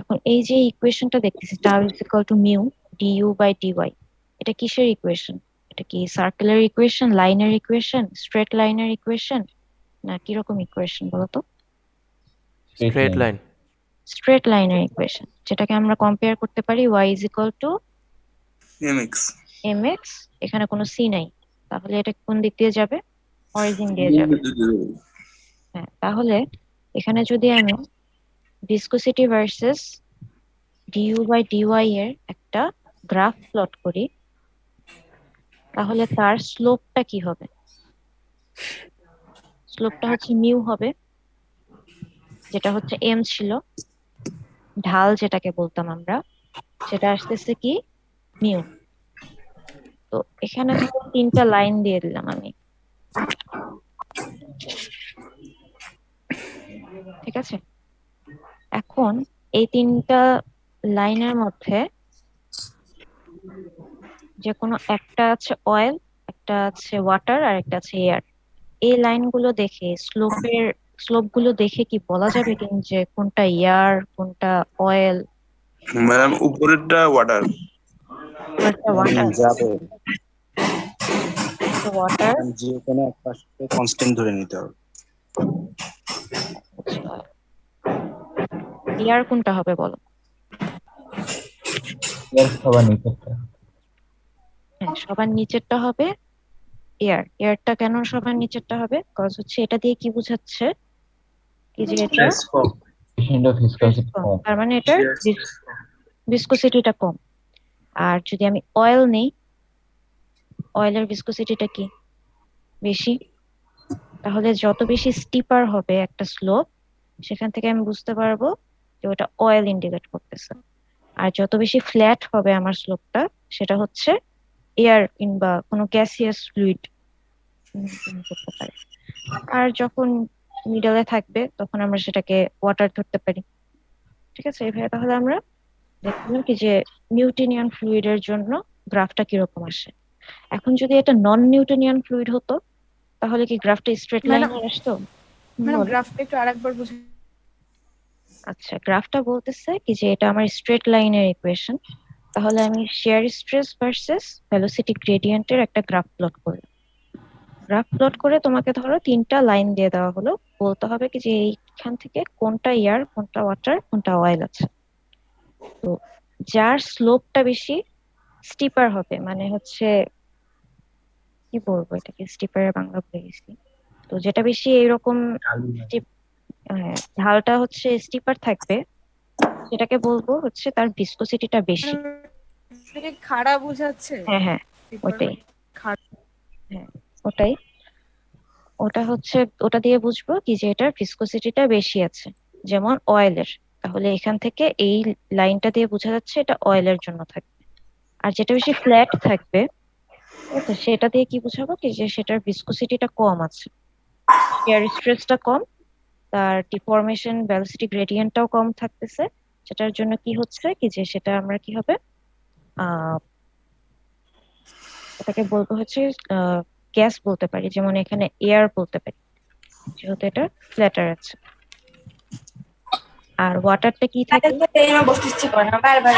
এখন এই যে ইকুয়েশনটা দেখতেছি tau is equal to mu du by dy, এটা কিসের ইকুয়েশন? এটা কি সার্কুলার ইকুয়েশন, লাইনের ইকুয়েশন, স্ট্রেট লাইনের ইকুয়েশন, না কিরকম ইকুয়েশন বলতো? Straight line. স্ট্রেট লাইনের ইকুয়েশন, যেটাকে আমরা কম্পেয়ার করতে পারি y is equal to mx mx। এখানে কোনো c নাই, তাহলে এটা কোন দিক দিয়ে যাবে? অরিজিন দিয়ে যাবে। হ্যাঁ, তাহলে এখানে যদি আমি viscosity versus du by dy এর একটা গ্রাফ প্লট করি, তাহলে তার স্লোপটা কি হবে? স্লোপটা হচ্ছে মিউ হবে, যেটা হচ্ছে এম ছিল, ঢাল যেটাকে বলতাম আমরা, সেটা আসতেছে কি মিউ। তো এখানে ধরো তিনটা লাইন দিয়ে দিলাম আমি, ঠিক আছে? এখন এই তিনটা লাইনের মধ্যে যে কোনো একটা আছে অয়েল, একটা আছে ওয়াটার, আর একটা আছে এয়ার। এই লাইনগুলো দেখে স্লোপ গুলো দেখে কি বলা যাবে কি যে কোনটা এয়ার কোনটা অয়েল? ম্যাডাম উপরেরটা ওয়াটার। ওয়াটার, যাবে ওয়াটার, যে কোনো এক পাশে কনস্ট্যান্ট ধরে নিতে হবে। এয়ার কোনটা হবে বলো? এর সবার নিচেরটা। হ্যাঁ, সবার নিচেরটা হবে এয়ার। এয়ারটা কেন সবার নিচেরটা হবে? কজ হচ্ছে এটা দিয়ে কি বোঝাচ্ছে কি যে এটা Stress কম। কোএফিসিয়েন্ট অফ ভিসকসিটি কম, কম। তার মানে এটার Shear stress কম। ভিসকোসিটিটা কম। আর যদি আমি অয়েল নেই, অয়েলের ভিসকোসিটিটা কি বেশি, তাহলে যত বেশি স্টিপার হবে একটা স্লোপ, সেখান থেকে আমি বুঝতে পারবো যে ওটা অয়েল ইন্ডিকেট করতেছে। আর যত বেশি ফ্ল্যাট হবে আমার স্লোপটা, সেটা হচ্ছে এয়ার কিংবা কোনো গ্যাসিয়াস ফ্লুইড করতে পারে। আর যখন মিডলে থাকবে তখন আমরা সেটাকে ওয়াটার ধরতে পারি, ঠিক আছে? এইভাবে তাহলে আমরা দেখলাম কি যে নিউটনিয়ান ফ্লুইডের জন্য গ্রাফটা কিরকম আসে। এখন যদি এটা নন নিউটনিয়ান ফ্লুইড হতো, তাহলে কি গ্রাফটা স্ট্রেট ম্যাডাম লাইনে আসতো? ম্যাডাম বলো। গ্রাফটা একটু আরেকবার বুঝে। আচ্ছা, গ্রাফটা বলতেছে কি যে এটা আমার স্ট্রেট লাইনের ইকুয়েশন, তাহলে আমি শিয়ার স্ট্রেস ভার্সেস ভেলোসিটি গ্রেডিয়েন্টের একটা গ্রাফ প্লট করলাম। গ্রাফ প্লট করে তোমাকে ধরো তিনটা লাইন দিয়ে দেওয়া হলো, বলতে হবে কি যে এইখান থেকে কোনটা এয়ার কোনটা ওয়াটার কোনটা অয়েল আছে। তো যার স্লোপটা বেশি স্টিপার হবে, মানে হচ্ছে কি বলবো এটাকে, স্টিপারের বাংলা ভুলে গেছি। তো যেটা বেশি এইরকম ঢালটা হচ্ছে স্টিপার থাকবে, সেটাকে বলবো হচ্ছে তার ভিসকোসিটিটা বেশি। এটাকে খাড়া বোঝাচ্ছে। হ্যাঁ হ্যাঁ, ওটাই, হ্যাঁ ওটাই। ওটা হচ্ছে ওটা দিয়ে বুঝবো কি যে এটার ভিসকোসিটিটা বেশি আছে, যেমন অয়েলের। তাহলে এখান থেকে এই লাইনটা দিয়ে বোঝা যাচ্ছে এটা অয়েলের জন্য থাকবে। আর যেটা বেশি ফ্ল্যাট থাকবে, ঠিক আছে, সেটা দিয়ে কি বুঝাবো কি যে সেটার ভিসকোসিটিটা কম আছে, শিয়ার স্ট্রেসটা কম, তার ডিফরমেশন ভেলোসিটি গ্রেডিয়েন্টটাও কম থাকতেছে, সেটার জন্য কি হচ্ছে কি যে সেটা আমরা কি হবে এটাকে বলবো হচ্ছে গ্যাস বলতে পারি, যেমন এখানে এয়ার বলতে পারি যেহেতু এটা ফ্ল্যাটার আছে। আর ওয়াটারটা কি থাকে? বসতে ইচ্ছে করে না বারবার।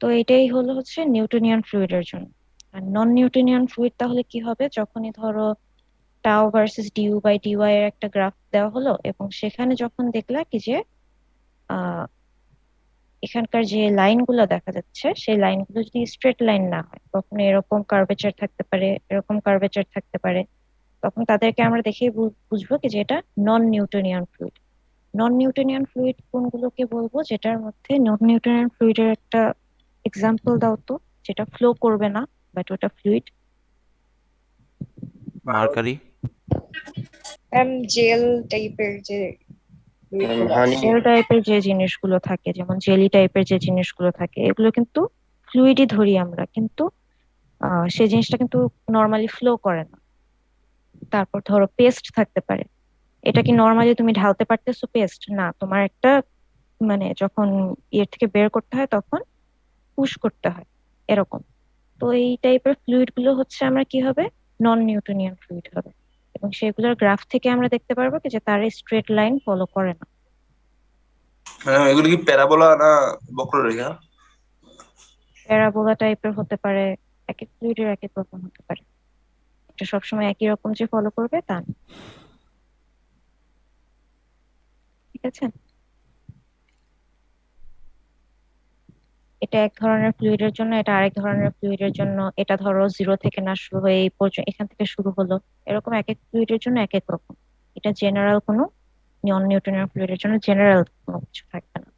তো এটাই হলো হচ্ছে নিউটোনিয়ান ফ্লুইডের জন্য। আর নন নিউটোনিয়ান ফ্লুইড তাহলে কি হবে? যখনই ধরো টাও ভার্সেস ডিউ বাই ডিওয়াই এর একটা গ্রাফ দেওয়া হলো এবং সেখানে যখন দেখলা কি যে আহ এখানকার যে লাইনগুলো দেখা যাচ্ছে সেই লাইনগুলো যদি স্ট্রেট লাইন না হয়, কখনো এরকম কার্ভেচার থাকতে পারে, এরকম কার্ভেচার থাকতে পারে, তখন তাদেরকে আমরা দেখেই বুঝবো কি যে এটা নন নিউটোনিয়ান ফ্লুইড। নন নিউটোনিয়ান ফ্লুইড কোনগুলোকে বলবো? যেটার মধ্যে নন নিউটোনিয়ান ফ্লুইডের একটা এক্সাম্পল দাও তো, যেটা ফ্লো করবে না বাট ওটা ফ্লুইড। মার্কারি। জেল টাইপের যে হানি। জেল টাইপের যে জিনিসগুলো থাকে, যেমন জেলি টাইপের যে জিনিসগুলো থাকে, এগুলো কিন্তু ফ্লুইডই ধরি আমরা, কিন্তু সেই জিনিসটা কিন্তু নর্মালি ফ্লো করে না। তারপর ধরো পেস্ট থাকতে পারে, এটা কি নর্মালি তুমি ঢালতে পারতেছো পেস্ট? না, তোমার একটা মানে যখন ইয়ে থেকে বের করতে হয় তখন পুশ করতে হয়, এরকম। তো এই টাইপের ফ্লুইড গুলো হচ্ছে আমরা কি হবে? নন নিউটোনিয়ান ফ্লুইড হবে। এবং সেগুলোর গ্রাফ থেকে আমরা দেখতে পারবো কি যে তারা স্ট্রেট লাইন ফলো করে না। ম্যাডাম এগুলো কি প্যারাবোলা না বক্ররেখা? প্যারাবোলা টাইপের হতে পারে, এক এক ফ্লুইডের এক এক রকম হতে পারে, এটা সবসময় একই রকম যে ফলো করবে তা না। ঠিক আছে, এটা এক ধরনের ফ্লুইডের জন্য, এটা আরেক ধরনের ফ্লুইডের জন্য। এটা ধরো জিরো থেকে না শুরু হয়ে এই পর্যন্ত এখান থেকে শুরু হলো, এরকম এক এক ফ্লুইডের জন্য এক এক রকম। এটা জেনারেল কোনো নন নিউটনিয়ান ফ্লুইডের জন্য জেনারেল কোনো কিছু থাকবে না।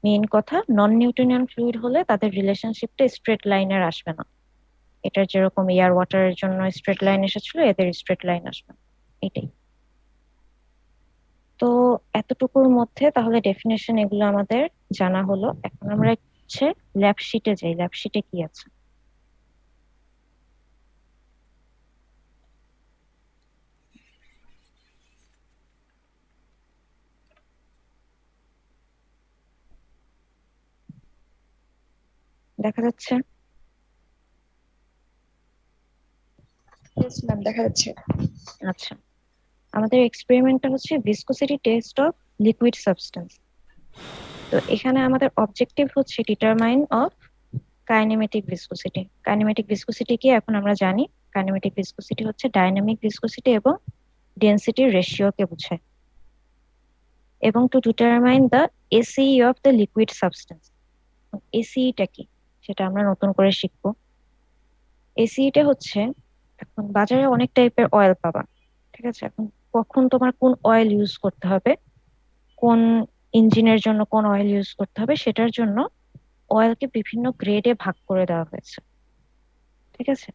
মেইন কথা, নন নিউটনিয়ান ফ্লুইড হলে তাদের রিলেশনশিপটা স্ট্রেট লাইনের আসবে না। এটার যেরকম এয়ার ওয়াটারের জন্য স্ট্রেট লাইন এসেছিল, এদের স্ট্রেট লাইন আসবে না, এটাই। তো এতটুকুর মধ্যে তাহলে ডেফিনেশন এগুলো আমাদের জানা হলো। এখন আমরা হচ্ছে ল্যাব শিটে যাই। ল্যাব শিটে কি আছে? দেখা যাচ্ছে? ম্যাম দেখা যাচ্ছে। আচ্ছা, আমাদের এক্সপেরিমেন্টটা হচ্ছে viscosity test of liquid substance. তো এখানে আমাদের অবজেক্টিভ হচ্ছে determine of kinematic viscosity. Kinematic viscosity কি এখন আমরা জানি। কাইনেমেটিক ভিসকোসিটি হচ্ছে ডাইনামিক ভিসকোসিটি এবং ডেনসিটির রেশিওকে বোঝায়। এবং to determine the SAE of the liquid substance. এসিইটা কি সেটা আমরা নতুন করে শিখবো। এসিইটা হচ্ছে, এখন বাজারে অনেক টাইপের অয়েল পাবা, ঠিক আছে? এখন কখন তোমার কোন অয়েল ইউজ করতে হবে, কোন ইঞ্জিনের জন্য কোন অয়েল ইউজ করতে হবে, সেটার জন্য অয়েলকে বিভিন্ন গ্রেডে ভাগ করে দেওয়া হয়েছে, ঠিক আছে?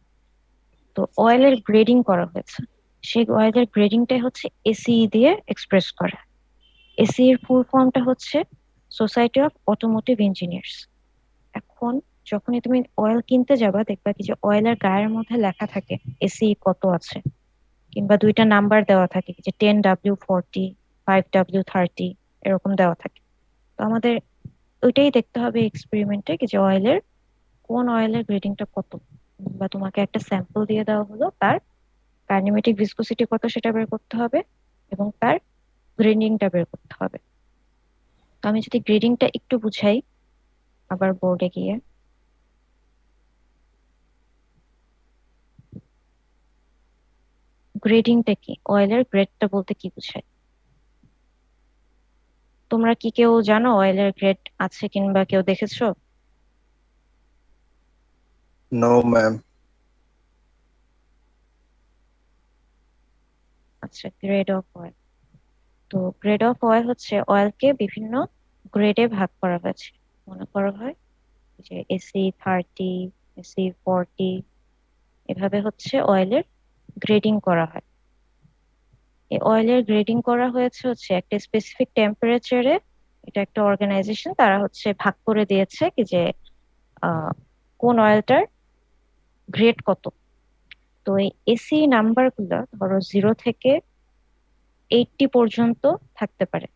তো অয়েলের গ্রেডিং করা হয়েছে, সেই অয়েলের গ্রেডিংটাই হচ্ছে এসিই দিয়ে এক্সপ্রেস করা। এসিই এর ফুল ফর্মটা হচ্ছে সোসাইটি অফ অটোমোটিভ ইঞ্জিনিয়ার্স। এখন যখনই তুমি অয়েল কিনতে যাবা, দেখবা কি যে অয়েলের গায়ের মধ্যে লেখা থাকে এসিই কত আছে, কিংবা দুইটা নাম্বার দেওয়া থাকে যে 10W40, 5W30, এরকম দেওয়া থাকে। তো আমাদের ওইটাই দেখতে হবে এক্সপেরিমেন্টে যে অয়েলের কোন অয়েলের গ্রেডিংটা কত, বা তোমাকে একটা স্যাম্পল দিয়ে দেওয়া হলো, তার কাইনেমেটিক ভিসকোসিটি কত সেটা বের করতে হবে এবং তার গ্রেডিংটা বের করতে হবে। তো আমি যদি গ্রেডিংটা একটু বুঝাই আবার বোর্ডে গিয়ে, গ্রেডিংটা কি, অয়েলের গ্রেডটা বলতে কি বোঝায়? তোমরা কি কেউ জানো অয়েলের গ্রেড আছে কিংবা কেউ দেখেছো? No ma'am. আচ্ছা, গ্রেড অফ অয়েল। তো গ্রেড অফ অয়েল হচ্ছে অয়েলকে বিভিন্ন গ্রেডে ভাগ করা হয়েছে। মনে করা হয় যে SE30, SE40, এভাবে হচ্ছে অয়েলের গ্রেডিং করা হয়। এই অয়েলের গ্রেডিং করা হয়েছে হচ্ছে একটা স্পেসিফিক টেম্পারেচারে। এটা একটা অর্গানাইজেশন, তারা হচ্ছে ভাগ করে দিয়েছে কি যে আহ, কোন অয়েলটার গ্রেড কত। তো এই এসি নাম্বার গুলা ধরো 0 থেকে 80 পর্যন্ত থাকতে পারে,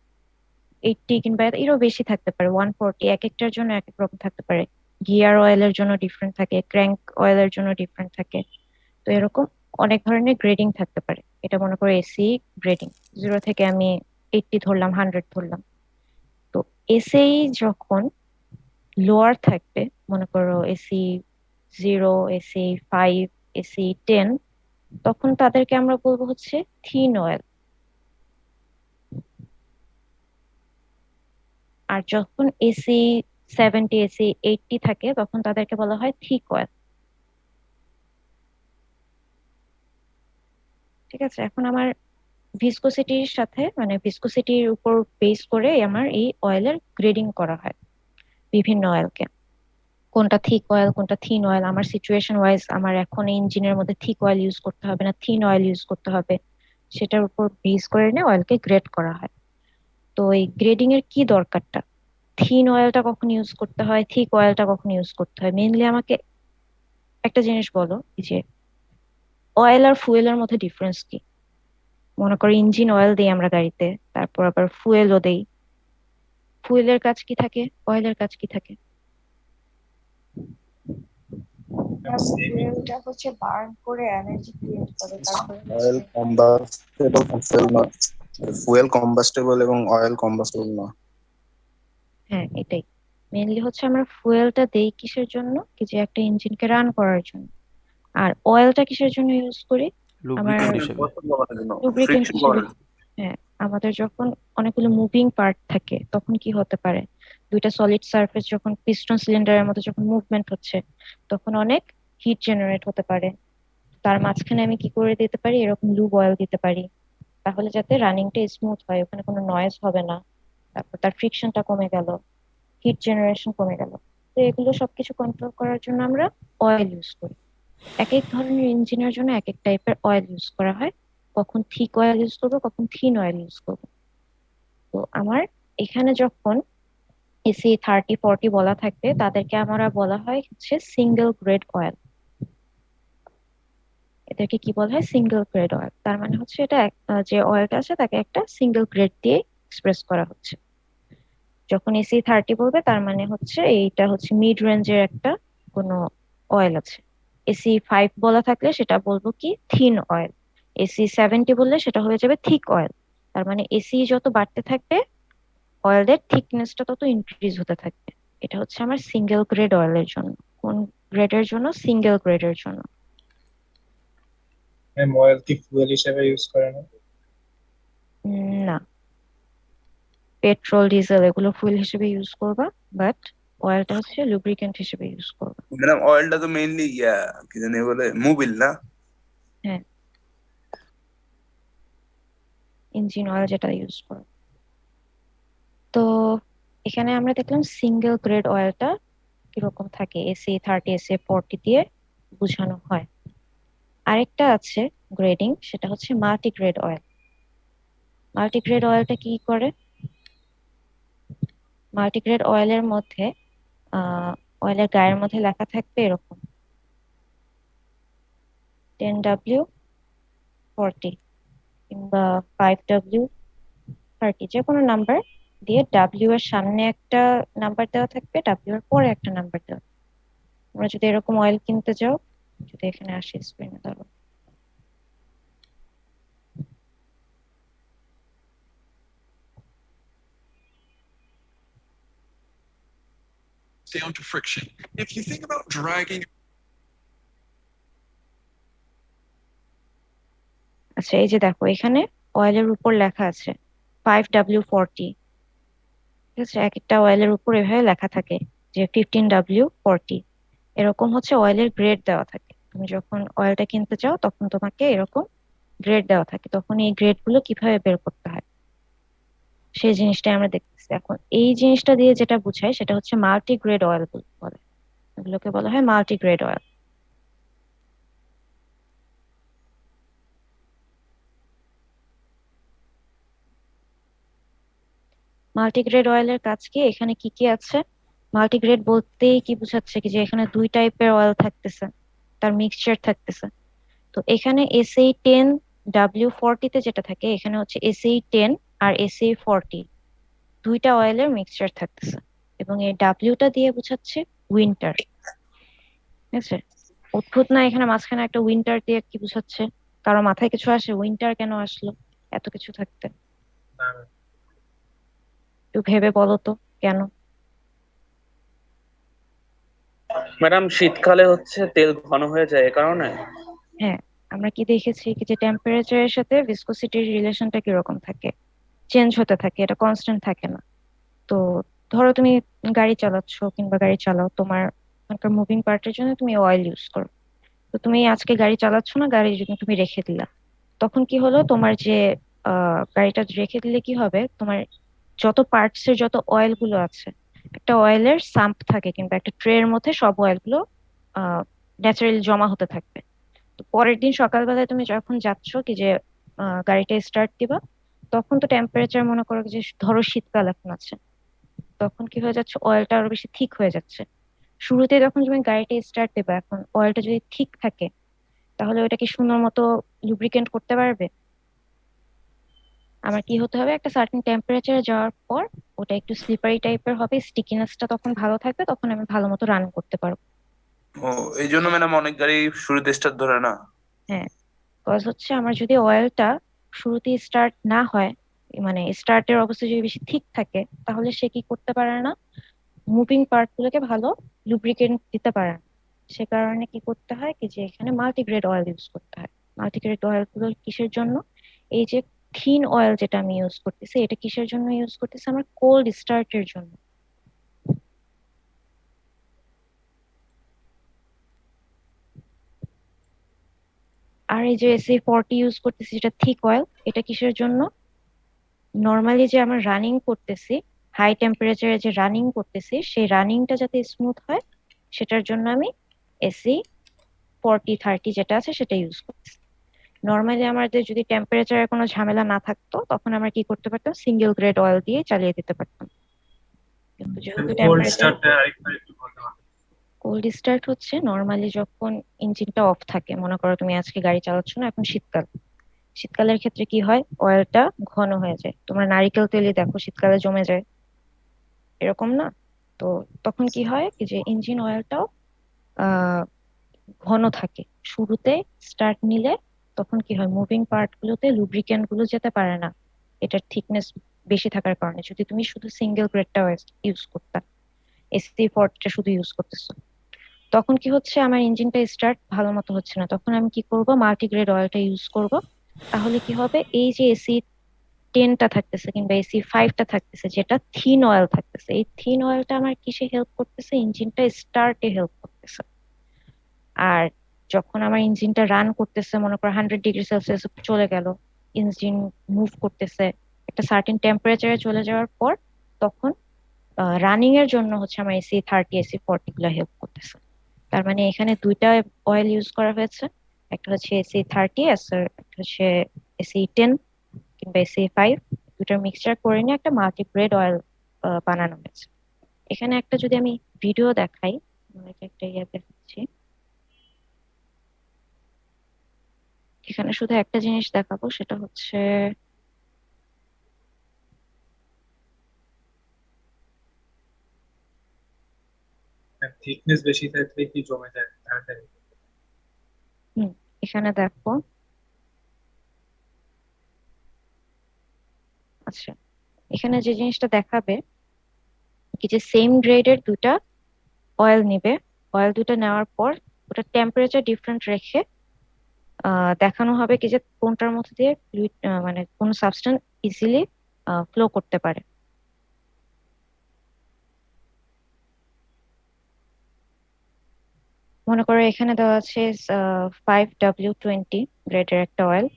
80 কিংবা এরও বেশি থাকতে পারে, 140, এক একটার জন্য এক এক রকম থাকতে পারে। গিয়ার অয়েলের জন্য ডিফারেন্ট থাকে, ক্র্যাঙ্ক অয়েলের জন্য ডিফারেন্ট থাকে। তো এরকম অনেক ধরনের গ্রেডিং থাকতে পারে। এটা মনে করো এসি গ্রেডিং, 0 থেকে আমি 80 ধরলাম, 100 ধরলাম। তো এসি যখন লোয়ার থাকবে, মনে করো এসি 0, এসি 5, এসি 10, তখন তাদেরকে আমরা বলবো হচ্ছে থিন অয়েল। আর যখন এসি 70, এসি 80 থাকে তখন তাদেরকে বলা হয় থিক অয়েল। ঠিক আছে, এখন আমার ভিসকোসিটির সাথে মানে ভিসকোসিটির উপর বেস করে আমার এই অয়েলের গ্রেডিং করা হয় বিভিন্ন অয়েলকে। কোনটা থিক অয়েল, কোনটা থিন অয়েল, আমার সিচুয়েশন ওয়াইজ আমার এখন এই ইঞ্জিনের মধ্যে থিক অয়েল ইউজ করতে হবে না থিন অয়েল ইউজ করতে হবে, সেটার উপর বেস করে নিয়ে অয়েলকে গ্রেড করা হয়। তো এই গ্রেডিং এর কি দরকারটা, থিন অয়েলটা কখন ইউজ করতে হয়, থিক অয়েলটা কখন ইউজ করতে হয়, মেইনলি আমাকে একটা জিনিস বলো, এই যে অয়েল আর ফুয়েলের মধ্যে ডিফারেন্স কি? মনে করো ইঞ্জিন অয়েল দেই আমরা গাড়িতে, তারপর আবার ফুয়েলও দেই। ফুয়েলের কাজ কি থাকে, অয়েলের কাজ কি থাকে? ফুয়েলটা হচ্ছে বার্ন করে এনার্জি ক্রিয়েট করে, তারপরে অয়েল কম্বাস্টেবল, ফুয়েল না, ফুয়েল কম্বাস্টেবল এবং অয়েল কম্বাস্টেবল না। হ্যাঁ, এটাই মেইনলি হচ্ছে আমরা ফুয়েলটা দেই কিসের জন্য, কি যে একটা ইঞ্জিনকে রান করার জন্য। আর অয়েলটা কিসের জন্য ইউজ করি? আমার লুব্রিক্যান্ট হিসেবে। লুব্রিকেন্ট ফ্রিকশন হিসেবে। করার হ্যাঁ, আমাদের যখন অনেকগুলো মুভিং পার্ট থাকে তখন কি হতে পারে, দুইটা সলিড সারফেস যখন পিস্টন সিলিন্ডারের মধ্যে যখন মুভমেন্ট হচ্ছে তখন অনেক হিট জেনারেট হতে পারে। তার মাঝখানে আমি কি করে দিতে পারি, এরকম লুব অয়েল দিতে পারি, তাহলে যাতে রানিংটা স্মুথ হয়, ওখানে কোনো নয়েজ হবে না, তারপর তার ফ্রিকশনটা কমে গেল, হিট জেনারেশন কমে গেল। তো এগুলো সবকিছু কন্ট্রোল করার জন্য আমরা অয়েল ইউজ করি। এক এক ধরনের ইঞ্জিনের জন্য এক এক টাইপের অয়েল ইউজ করা হয়, কখন থিক অয়েল ইউজ করবো, কখন থিন অয়েল ইউজ করবো। তো আমার এখানে যখন এসি 30-40 বলা থাকবে তাদেরকে আমরা বলা হয় হচ্ছে সিঙ্গেল গ্রেড অয়েল। এদেরকে কি বলা হয়, সিঙ্গেল গ্রেড অয়েল। তার মানে হচ্ছে এটা যে অয়েলটা আছে তাকে একটা সিঙ্গেল গ্রেড দিয়ে এক্সপ্রেস করা হচ্ছে। যখন এসি 30 বলবে তার মানে হচ্ছে এইটা হচ্ছে মিড রেঞ্জের একটা কোনো অয়েল আছে। এসি 5 বলা থাকলে সেটা বলবো কি থিন অয়েল। এসি 70 বললে সেটা হয়ে যাবে থিক অয়েল। তার মানে এসি যত বাড়তে থাকবে অয়েলের থিকনেসটা তত ইনক্রিজ হতে থাকবে। এটা হচ্ছে আমার সিঙ্গেল গ্রেড অয়েলের জন্য। কোন গ্রেডের জন্য? সিঙ্গেল গ্রেডের জন্য। অয়েল কি ফুয়েল হিসেবে ইউজ করে না? না, পেট্রোল ডিজেল এগুলো ফুয়েল হিসেবে ইউজ করবা, বাট অয়েলটা হচ্ছে লুব্রিকেন্ট হিসেবে ইউজ করবা। ম্যাডাম অয়েলটা তো মেইনলি কি জানি বলে মোবিল না? হ্যাঁ, ইঞ্জিন অয়েল যেটা ইউজ করো। তো এখানে আমরা দেখলাম সিঙ্গেল গ্রেড অয়েলটা কিরকম থাকে, এসি 30, এসি 40 দিয়ে বোঝানো হয়। আরেকটা আছে গ্রেডিং, সেটা হচ্ছে multi grade oil. Multi grade অয়েলটা কি করে? মাল্টি গ্রেড অয়েলের মধ্যে অয়েলের গায়ের মধ্যে লেখা থাকবে এরকম 10W40 কিংবা 5W30, যে কোনো নাম্বার দিয়ে ডাব্লিউ এর সামনে একটা নাম্বার দেওয়া থাকবে, ডাব্লিউ এর পরে একটা নাম্বার দেওয়া। তোমরা যদি এরকম অয়েল কিনতে যাও, যদি এখানে আসি স্ক্রিনে ধরো, down to friction. If you think about dragging. আচ্ছা এই যে দেখো এখানে অয়েলের উপর লেখা আছে 5W40। ঠিক আছে, এক একটা অয়েলের উপর এভাবে লেখা থাকে যে 15W40। এরকম হচ্ছে অয়েলের গ্রেড দেওয়া থাকে। তুমি যখন অয়েলটা কিনতে চাও তখন তোমাকে এরকম গ্রেড দেওয়া থাকে, তখন এই গ্রেড গুলো কিভাবে বের করতে হয় সেই জিনিসটাই আমরা দেখতেছি এখন। এই জিনিসটা দিয়ে যেটা বুঝায় সেটা হচ্ছে মাল্টি গ্রেড অয়েল বলে, এগুলোকে বলা হয় মাল্টি গ্রেড অয়েল। মাল্টিগ্রেড অয়েলের কাজ কি, এখানে কি কি আছে? মাল্টিগ্রেড বলতেই কি বোঝাচ্ছে, কি যে এখানে দুই টাইপের অয়েল থাকতেছে, তার মিক্সচার থাকতেছে। তো এখানে এসএই 10 W40 তে যেটা থাকে এখানে হচ্ছে SE10 আর SE40 দুইটা অয়েলের মিক্সচার থাকতেছে, এবং এই ডাব্লিউটা দিয়ে বোঝাচ্ছে উইন্টার। ঠিক আছে, অদ্ভুত না? এখানে মাঝখানে একটা উইন্টার দিয়ে কি বোঝাচ্ছে? কারো মাথায় কিছু আসে উইন্টার কেন আসলো এত কিছু থাকতে? একটু ভেবে বলো তো কেন। ম্যাডাম শীতকালে হচ্ছে তেল ঘন হয়ে যায় এ কারণে। হ্যাঁ, আমরা কি দেখেছি কি যে টেম্পারেচারের সাথে ভিসকোসিটির রিলেশনটা কিরকম থাকে, চেঞ্জ হতে থাকে, এটা কনস্ট্যান্ট থাকে না। তো ধরো তুমি গাড়ি চালাচ্ছ কিংবা গাড়ি চালাও, তোমার মুভিং পার্টের জন্য তুমি অয়েল ইউজ করো। তো তুমি আজকে গাড়ি চালাচ্ছ না, গাড়ি যদি তুমি রেখে দিলা, তখন কি হলো তোমার যে গাড়িটা রেখে দিলে কি হবে, তোমার যত পার্টস এর যত অয়েল গুলো আছে, একটা অয়েলের সাম্প থাকে কিংবা একটা ট্রে এর মধ্যে সব অয়েল গুলো ন্যাচারালি জমা হতে থাকবে। তো পরের দিন সকালবেলায় তুমি যখন যাচ্ছ কি যে গাড়িটা স্টার্ট দিবা, তখন তো টেম্পারেচার মনে করো যে ধরো শীতকাল এখন আছে, তখন কি হয়ে যাচ্ছে, অয়েলটা আরো বেশি থিক হয়ে যাচ্ছে। শুরুতে যখন তুমি গাড়িটা স্টার্ট দেবে, এখন অয়েলটা যদি ঠিক থাকে তাহলে ওটা কি সুন্দর মতো লুব্রিকেন্ট করতে পারবে? আমার কি হতে হবে, একটা সার্টেন টেম্পারেচারে যাওয়ার পর ওটা একটু স্লিপারি টাইপের হবে, স্টিকিনেসটা তখন ভালো থাকবে, তখন আমি ভালো মতো রান করতে পারবো। ও, এই জন্য ম্যাডাম অনেক গাড়ি শুরুতে স্টার্ট ধরে না। হ্যাঁ, কজ হচ্ছে আমার যদি অয়েলটা শুরুতে স্টার্ট না হয়, মানে স্টার্টের অবস্থা যদি বেশি ঠিক থাকে, তাহলে সে কি করতে পারে না, মুভিং পার্ট গুলোকে ভালো লুব্রিকেন্ট দিতে পারে না। সে কারণে কি করতে হয় কি যে এখানে মাল্টিগ্রেড অয়েল ইউজ করতে হয়। মাল্টিগ্রেড অয়েল গুলো কিসের জন্য, এই যে থিন অয়েল যেটা আমি ইউজ করতেছি, এটা কিসের জন্য ইউজ করতেছি, আমার কোল্ড স্টার্টের জন্য। আর এই যে SE40 ইউজ করতেছি যেটা থিক অয়েল, এটা কিসের জন্য, নর্মালি যে আমরা রানিং করতেছি, হাই টেম্পারেচারে যে রানিং করতেছি, সেই রানিংটা যাতে স্মুথ হয় সেটার জন্য আমি SE40-30 যেটা আছে সেটা ইউজ করতেছি। নর্মালি আমাদের যদি টেম্পারেচারের কোনো ঝামেলা না থাকতো, তখন আমরা কি করতে পারতাম, সিঙ্গেল গ্রেড অয়েল দিয়ে চালিয়ে দিতে পারতাম। কিন্তু যেহেতু কোল্ড টেম্পারেচার, স্টার্টটা আরেকবার একটু বলতে হবে। কোল্ড স্টার্ট হচ্ছে নর্মালি যখন ইঞ্জিনটা অফ থাকে, মনে করো তুমি আজকে গাড়ি চালাচ্ছ না, এখন শীতকাল, শীতকালের ক্ষেত্রে কি হয়, অয়েলটা ঘন হয়ে যায়। তোমরা নারিকেল তেলই দেখো শীতকালে জমে যায়, এরকম না? তো তখন কি হয় কি যে ইঞ্জিন অয়েলটাও আহ ঘন থাকে শুরুতে। স্টার্ট নিলে তখন কি হয়, মুভিং পার্ট গুলোতে লুব্রিক্যান্ট গুলো যেতে পারে না, এটার থিকনেস বেশি থাকার কারণে। যদি তুমি শুধু সিঙ্গেল গ্রেডটা ইউজ করতা, SE40টা শুধু ইউজ করতেছো, তখন কি হচ্ছে, আমার ইঞ্জিনটা স্টার্ট ভালো মতো হচ্ছে না, তখন আমি কি করব, মাল্টিগ্রেড অয়েলটা ইউজ করব। তাহলে কি হবে, এই যে SE10টা থাকতেছে কিংবা SE5টা থাকতেছে, যেটা থিন অয়েল থাকতেছে, এই থিন অয়েলটা আমার কিসে হেল্প করতেছে, ইঞ্জিনটা স্টার্টে হেল্প করতেছে। আর যখন আমার ইঞ্জিনটা রান করতেছে, মনে করো 100 ডিগ্রি সেলসিয়াস চলে গেল, ইঞ্জিন মুভ করতেছে, একটা সার্টেন টেম্পারেচারে চলে যাওয়ার পর, তখন রানিং এর জন্য হচ্ছে আমার SE30 SE40 গুলো হেল্প করতেছে। তার মানে এখানে দুইটা অয়েল ইউজ করা হয়েছে, একটা হচ্ছে SE30 আর একটা হচ্ছে SE10 কিংবা SE5, দুটার মিক্সচার করে নিয়ে একটা মাল্টিগ্রেড অয়েল বানানো হয়েছে। এখানে একটা যদি আমি ভিডিও দেখাই, তোমাকে একটা ইয়ে দেখাচ্ছি। এখানে শুধু একটা জিনিস দেখাবো, সেটা হচ্ছে থিকনেস বেশি থাকলে কি জমে যায় তাড়াতাড়ি? হুম, এখানে দেখো, আচ্ছা, এখানে যে জিনিসটা দেখাবে কি যে সেম গ্রেডের দুটা অয়েল নিবে, অয়েল দুটো নেওয়ার পর ওটা টেম্পারেচার ডিফারেন্ট রেখে দেখানো হবে কি যে কোনটার মধ্যে দিয়ে মানে কোন সাবস্টেন্স ইজিলি ফ্লো করতে পারে। মনে করো এখানে দেওয়া আছে 5W20 গ্রেডের একটা অয়েল,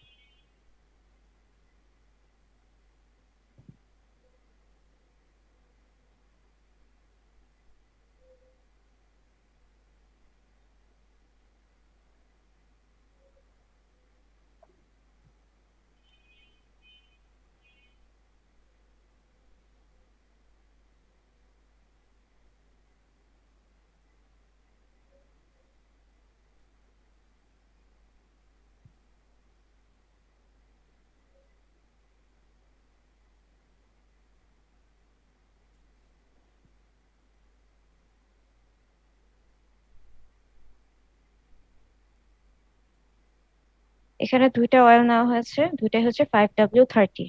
এখানে দুইটা অয়েল নেওয়া হয়েছে, দুইটাই হচ্ছে 5W30।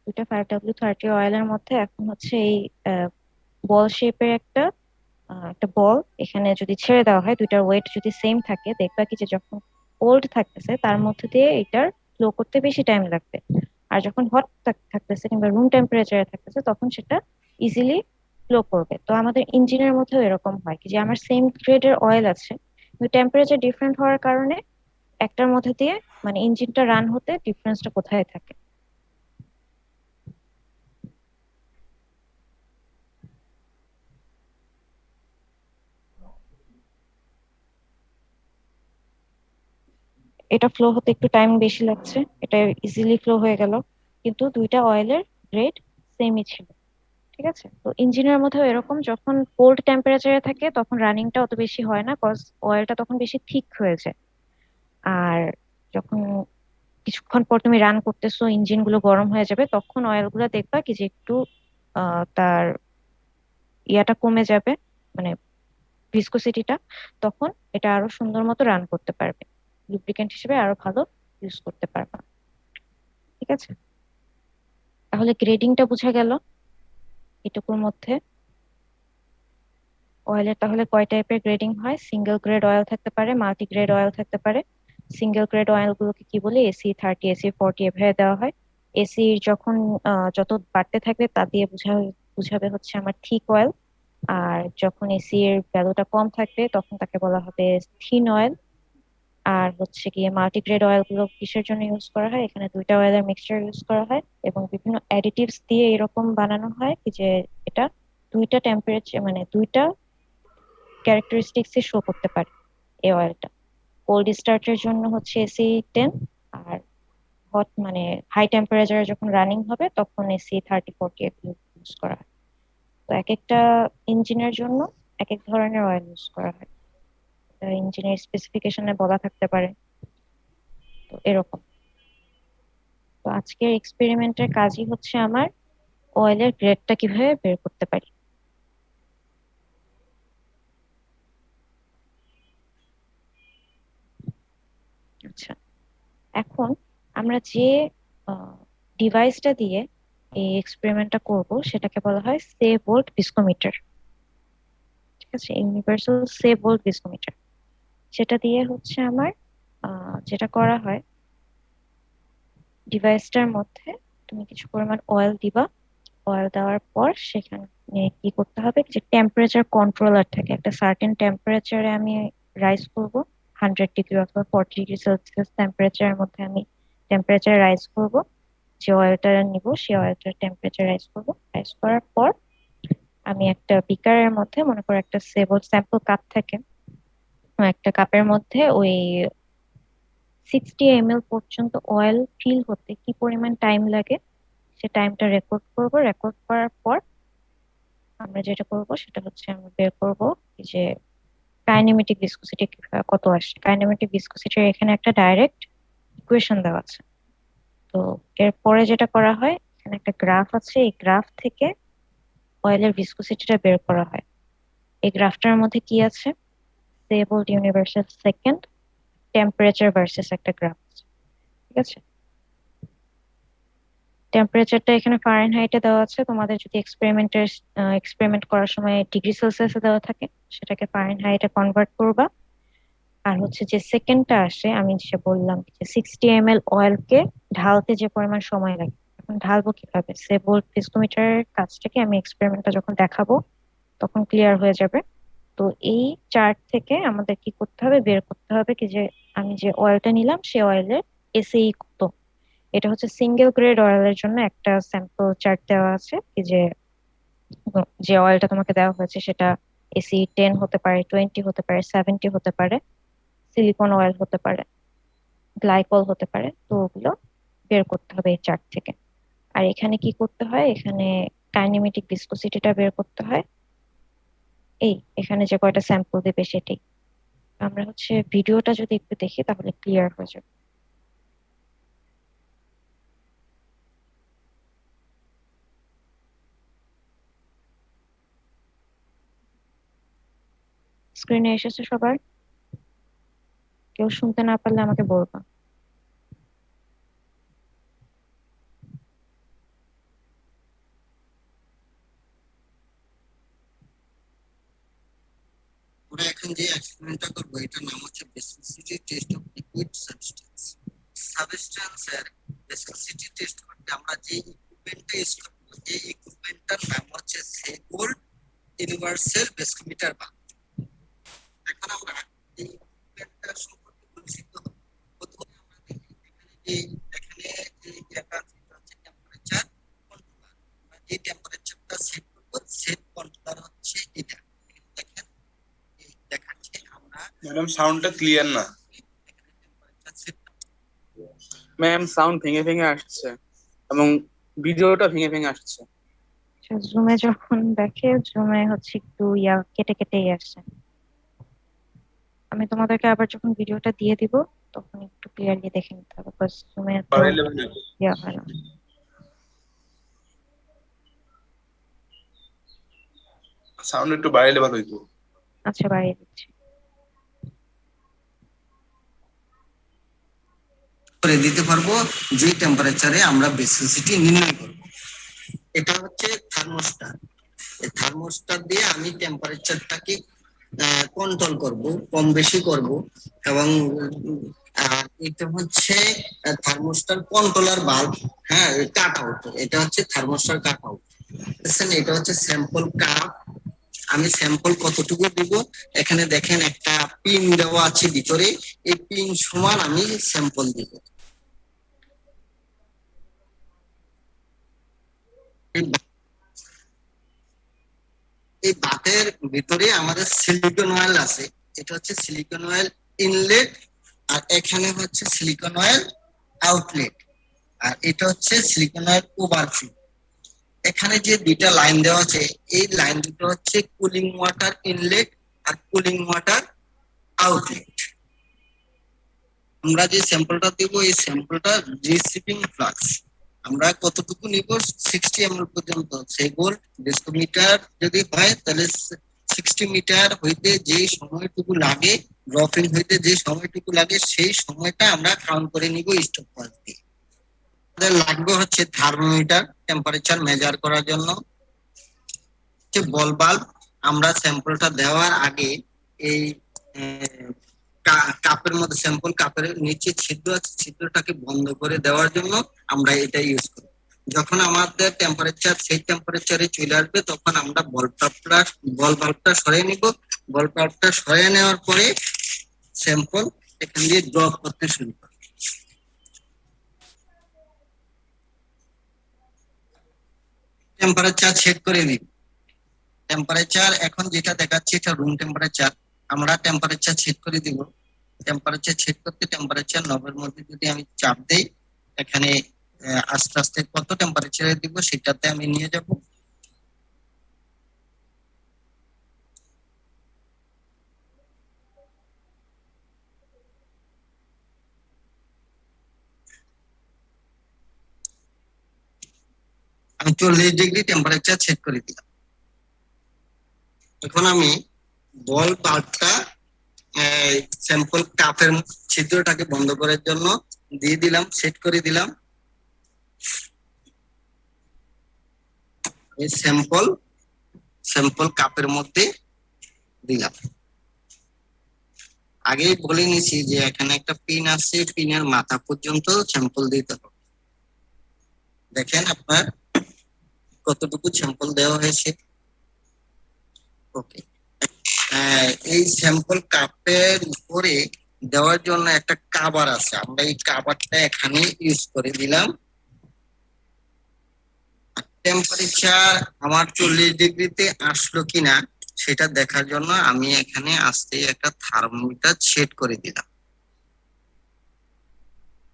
দুইটা 5W30 অয়েলের মধ্যে এখন হচ্ছে এই বল শেপের একটা বল এখানে যদি ছেড়ে দেওয়া হয়, দুইটার ওয়েট যদি সেম থাকে, দেখবা কি যে যখন কোল্ড থাকতেছে তার মধ্যে দিয়ে এটার ফ্লো করতে বেশি টাইম লাগবে, আর যখন হট থাকতেছে কিংবা রুম টেম্পারেচারে থাকতেছে তখন সেটা ইজিলি ফ্লো করবে। তো আমাদের ইঞ্জিনের মধ্যেও এরকম হয় কি যে আমার সেম গ্রেডের অয়েল আছে, কিন্তু টেম্পারেচার ডিফারেন্ট হওয়ার কারণে একটার মধ্যে দিয়ে মানে ইঞ্জিনটা রান হতে ডিফারেন্সটা কোথায় থাকে। এটা ফ্লো হতে একটু টাইম বেশি লাগছে, এটা ইজিলি ফ্লো হয়ে গেল, কিন্তু দুইটা অয়েলের গ্রেড সেমই ছিল। ঠিক আছে, তো ইঞ্জিনের মধ্যেও এরকম, যখন কোল্ড টেম্পারেচারে থাকে তখন রানিংটা অত বেশি হয় না, কজ অয়েলটা তখন বেশি থিক হয়ে যায়। আর যখন কিছুক্ষণ পর তুমি রান করতেছো, ইঞ্জিন গুলো গরম হয়ে যাবে, তখন অয়েল গুলো দেখবা কি যে একটু তার ইয়াটা কমে যাবে, মানে ভিসকোসিটিটা, তখন এটা আরো সুন্দর মতো রান করতে পারবে, লুব্রিকেন্ট হিসেবে আরো ভালো ইউজ করতে পারবে। ঠিক আছে, তাহলে গ্রেডিংটা বোঝা গেল এটুকুর মধ্যে। অয়েলের তাহলে কয় টাইপের গ্রেডিং হয়? সিঙ্গেল গ্রেড অয়েল থাকতে পারে, মাল্টি গ্রেড অয়েল থাকতে পারে। সিঙ্গেল গ্রেড অয়েল গুলোকে কি বলে? AC30, AC40 এভাবে দেওয়া হয়। এসি যখন যত বাড়তে থাকবে তা দিয়ে বুঝাবে হচ্ছে আমার থিক অয়েল, আর যখন এসি এর ভ্যালুটা কম থাকবে তখন তাকে বলা হবে থিন অয়েল। আর হচ্ছে গিয়ে মাল্টিগ্রেড অয়েল গুলো কিসের জন্য ইউজ করা হয়? এখানে দুইটা অয়েলের মিক্সচার ইউজ করা হয় এবং বিভিন্ন অ্যাডিটিভস দিয়ে এরকম বানানো হয় কি যে এটা দুইটা টেম্পারেচার মানে দুইটা ক্যারেক্টারিস্টিক্স শো করতে পারে। এই অয়েলটা কোল্ড স্টার্টের জন্য হচ্ছে AC10, আর হট মানে হাই টেম্পারেচারে যখন রানিং হবে তখন AC30, 40 এগুলো ইউজ করা হয়। তো এক একটা ইঞ্জিনের জন্য এক এক ধরনের অয়েল ইউজ করা হয়, ইঞ্জিনের স্পেসিফিকেশনে বলা থাকতে পারে। তো এরকম। তো আজকের এক্সপেরিমেন্টের কাজই হচ্ছে আমার অয়েলের গ্রেডটা কিভাবে বের করতে পারি। আচ্ছা, এখন আমরা যে ডিভাইসটা দিয়ে এই এক্সপেরিমেন্টটা করব সেটাকে বলা হয় সেভ ভোল্ট ভিস্কোমিটার। ঠিক আছে, ইউনিভার্সাল সেভ ভোল্ট ভিস্কোমিটার। সেটা দিয়ে হচ্ছে আমার যেটা করা হয়, ডিভাইসটার মধ্যে তুমি কিছু পরিমাণ অয়েল দিবা। অয়েল দেওয়ার পর সেখানে কি করতে হবে যে টেম্পারেচার কন্ট্রোলার থাকে, একটা সার্টেন টেম্পারেচারে আমি রাইজ করব, 100 ডিগ্রি অথবা 40 ডিগ্রি সেলসিয়াস টেম্পারেচারের মধ্যে আমি টেম্পারেচার রাইজ করব। যে অয়েলটা নিব সেই অয়েলটার টেম্পারেচার রাইজ করব। রাইজ করার পর আমি একটা বিকারের মধ্যে, মনে করো একটা সেবল স্যাম্পল কাপ থাকে, একটা কাপের মধ্যে ওই 60 ml পর্যন্ত অয়েল ফিল হতে কি পরিমাণ টাইম লাগে সে টাইমটা রেকর্ড করব। রেকর্ড করার পর আমরা যেটা করব সেটা হচ্ছে আমরা বের করব যে কাইনেমেটিক ভিসকোসিটি কত আসে। কাইনেমেটিক ভিসকোসিটির এখানে একটা ডাইরেক্ট ইকুয়েশন দেওয়া আছে। তো এরপরে যেটা করা হয়, এখানে একটা গ্রাফ আছে, এই গ্রাফ থেকে অয়েলের ভিসকোসিটিটা বের করা হয়। এই গ্রাফটার মধ্যে কি আছে? Stable universal second, temperature versus একটা গ্রাফ আছে। ঠিক আছে, টেম্পারেচারটা এখানে ফারেনহাইটে দেওয়া আছে। তোমাদের যদি এক্সপেরিমেন্ট করার সময় ডিগ্রি সেলসিয়াসে দেওয়া থাকে সেটাকে ফারেনহাইটে কনভার্ট করবা। আর হচ্ছে যে সেকেন্ডটা আসে, আমি যে বললাম যে 60 ml অয়েলকে ঢালতে যে পরিমাণ সময় লাগে, এখন ঢালবো কিভাবে? সেবল ভিস্কোমিটারের কাজটাকে আমি এক্সপেরিমেন্টটা যখন দেখাবো তখন ক্লিয়ার হয়ে যাবে। তো এই চার্ট থেকে আমাদের কি করতে হবে? বের করতে হবে কি যে আমি যে অয়েলটা নিলাম সে অয়েলের এসএই কত। এটা হচ্ছে সিঙ্গেল গ্রেড অয়েলের জন্য একটা স্যাম্পল চার্ট দেওয়া আছে কি যে যে অয়েলটা তোমাকে দেওয়া হয়েছে সেটা AC10 হতে পারে, 20 হতে পারে, 70 হতে পারে, সিলিকন অয়েল হতে পারে, গ্লাইকল হতে পারে। তো ওগুলো বের করতে হবে এই চার্ট থেকে। আর এখানে কি করতে হয়? এখানে কাইনেমেটিক ভিসকোসিটিটা বের করতে হয়। এই এখানে যে কয়টা স্যাম্পল দেবে সেটাই। আমরা হচ্ছে ভিডিওটা যদি একটু দেখি তাহলে ক্লিয়ার হয়ে যাবে। স্ক্রিনে এসেছে সবার? কেউ শুনতে না পারলে আমাকে বলবা। আমরা এখন যে এক্সপেরিমেন্টটা করবো এটার নাম হচ্ছে viscosity test of liquid substance. সাবস্টেন্সের ভিসকোসিটি টেস্ট করতে আমরা যে ইকুইপমেন্টটা ইউজ করবো এই ইকুইপমেন্টটার নাম হচ্ছে সেবোল্ট ইউনিভার্সাল ভিসকোমিটার বাল্ব। এখন আমরা এই ইকুইপমেন্টটা সম্পর্কে পরিচিত হব। প্রথমে আমরা দেখি এখানে যে টেম্পারেচার হচ্ছে টেম্পারেচার কন্ট্রোলার। আমরা যে টেম্পারেচারটা সেট করবো সেট কন্ট্রোলার হচ্ছে এটা। দেখেন দেখাচ্ছি আমরা ম্যাডাম সাউন্ডটা ক্লিয়ার না। ম্যাম সাউন্ড ভেঙে ভেঙে আসছে এবং ভিডিওটা ভেঙে ভেঙে আসছে। জুমে যখন দেখে জুমে হচ্ছে একটু কেটে কেটেই আসছে। আমি তোমাদেরকে আবার যখন ভিডিওটা দিয়ে দিব তখন একটু ক্লিয়ারলি দেখে নিতে হবে, বিকজ জুমে তো হয় না। সাউন্ড একটু বাড়াইলে ভালো হইতো। আচ্ছা, বাড়িয়ে দিচ্ছি। করে দিতে পারবো যে টেম্পারেচারে আমরা ভিসকোসিটি নির্ণয় করব। এটা হচ্ছে থার্মোস্টার। এই থার্মোস্টার দিয়ে আমি টেম্পারেচারটাকে কন্ট্রোল করব, কম বেশি করব। এবং এটা হচ্ছে থার্মোস্টার কন্ট্রোলার বাল্ব। হ্যাঁ, কাট আউট, এটা হচ্ছে থার্মোস্টার কাট আউট। এটা হচ্ছে স্যাম্পল কাপ। আমি স্যাম্পল কতটুকু দিব এখানে দেখেন একটা পিন দেওয়া আছে ভিতরে, এই পিন সমান আমি স্যাম্পল দিব। এই বাতের ভিতরে আমাদের সিলিকন অয়েল আছে, এটা হচ্ছে সিলিকন অয়েল ইনলেট, আর এখানে হচ্ছে সিলিকন অয়েল আউটলেট, আর এটা হচ্ছে সিলিকন অয়েল ওভারফ্লো। এখানে যে দুইটা লাইন দেওয়া আছে এই লাইন দুটো হচ্ছে কুলিং ওয়াটার ইনলেট আর কুলিং ওয়াটার আউটলেট। আমরা যে স্যাম্পলটা দিব এই স্যাম্পলটা রিসিভিং ফ্লাক্স আমরা কতটুকু নিব 60 ml পর্যন্ত। সেই গোল্ড ভিসকোমিটার যদি হয় তাহলে 60 মিটার হইতে যে সময়টুকু লাগে, ড্রপিং হইতে যে সময়টুকু লাগে সেই সময়টা আমরা কাউন্ট করে নিব স্টপ ওয়াচ দিয়ে। আমাদের লাগবে হচ্ছে থার্মোমিটার টেম্পারেচার মেজার করার জন্য, হচ্ছে বল বাল্ব। আমরা স্যাম্পলটা দেওয়ার আগে এই কাপের মধ্যে স্যাম্পল কাপের নিচে ছিদ্র আছে, ছিদ্রটাকে বন্ধ করে দেওয়ার জন্য আমরা এটা ইউজ করি। যখন আমাদের টেম্পারেচার সেই টেম্পারেচারে চলে আসবে তখন আমরা বল বাল্বটা সরিয়ে নিব। বল বাল্বটা সরিয়ে নেওয়ার পরে স্যাম্পল এখান দিয়ে ড্রপ করতে শুরু করবে। টেম্পারেচার সেট করে দিই। টেম্পারেচার এখন যেটা দেখাচ্ছে এটা রুম টেম্পারেচার, আমরা টেম্পারেচার সেট করে দিব। টেম্পারেচার সেট করতে টেম্পারেচার নবের মধ্যে যদি আমি চাপ দেই এখানে আস্তে আস্তে কত টেম্পারেচারে দিব সেটাতে আমি নিয়ে যাব। আমি 40 ডিগ্রি টেম্পারেচার সেট করে দিলাম। এখন আমি বল বাল্বটা স্যাম্পল কাপের ছিদ্রটাকে বন্ধ করার জন্য দিয়ে দিলাম, সেট করে দিলাম। এই স্যাম্পল কাপের মধ্যে দিলাম। আগেই বলে নিছি যে এখানে একটা পিন আছে, পিনের মাথা পর্যন্ত স্যাম্পল দিতে হবে। দেখেন আপনার কতটুকু স্যাম্পল দেওয়া হয়েছে। ওকে, এই স্যাম্পল কাপের উপরে দেওয়ার জন্য একটা কাভার আছে, আমরা এই কাভারটা এখানে ইউজ করে দিলাম। টেম্পারেচার আমার 40 ডিগ্রিতে আসলো কিনা সেটা দেখার জন্য আমি এখানে আস্তে একটা থার্মোমিটার সেট করে দিলাম।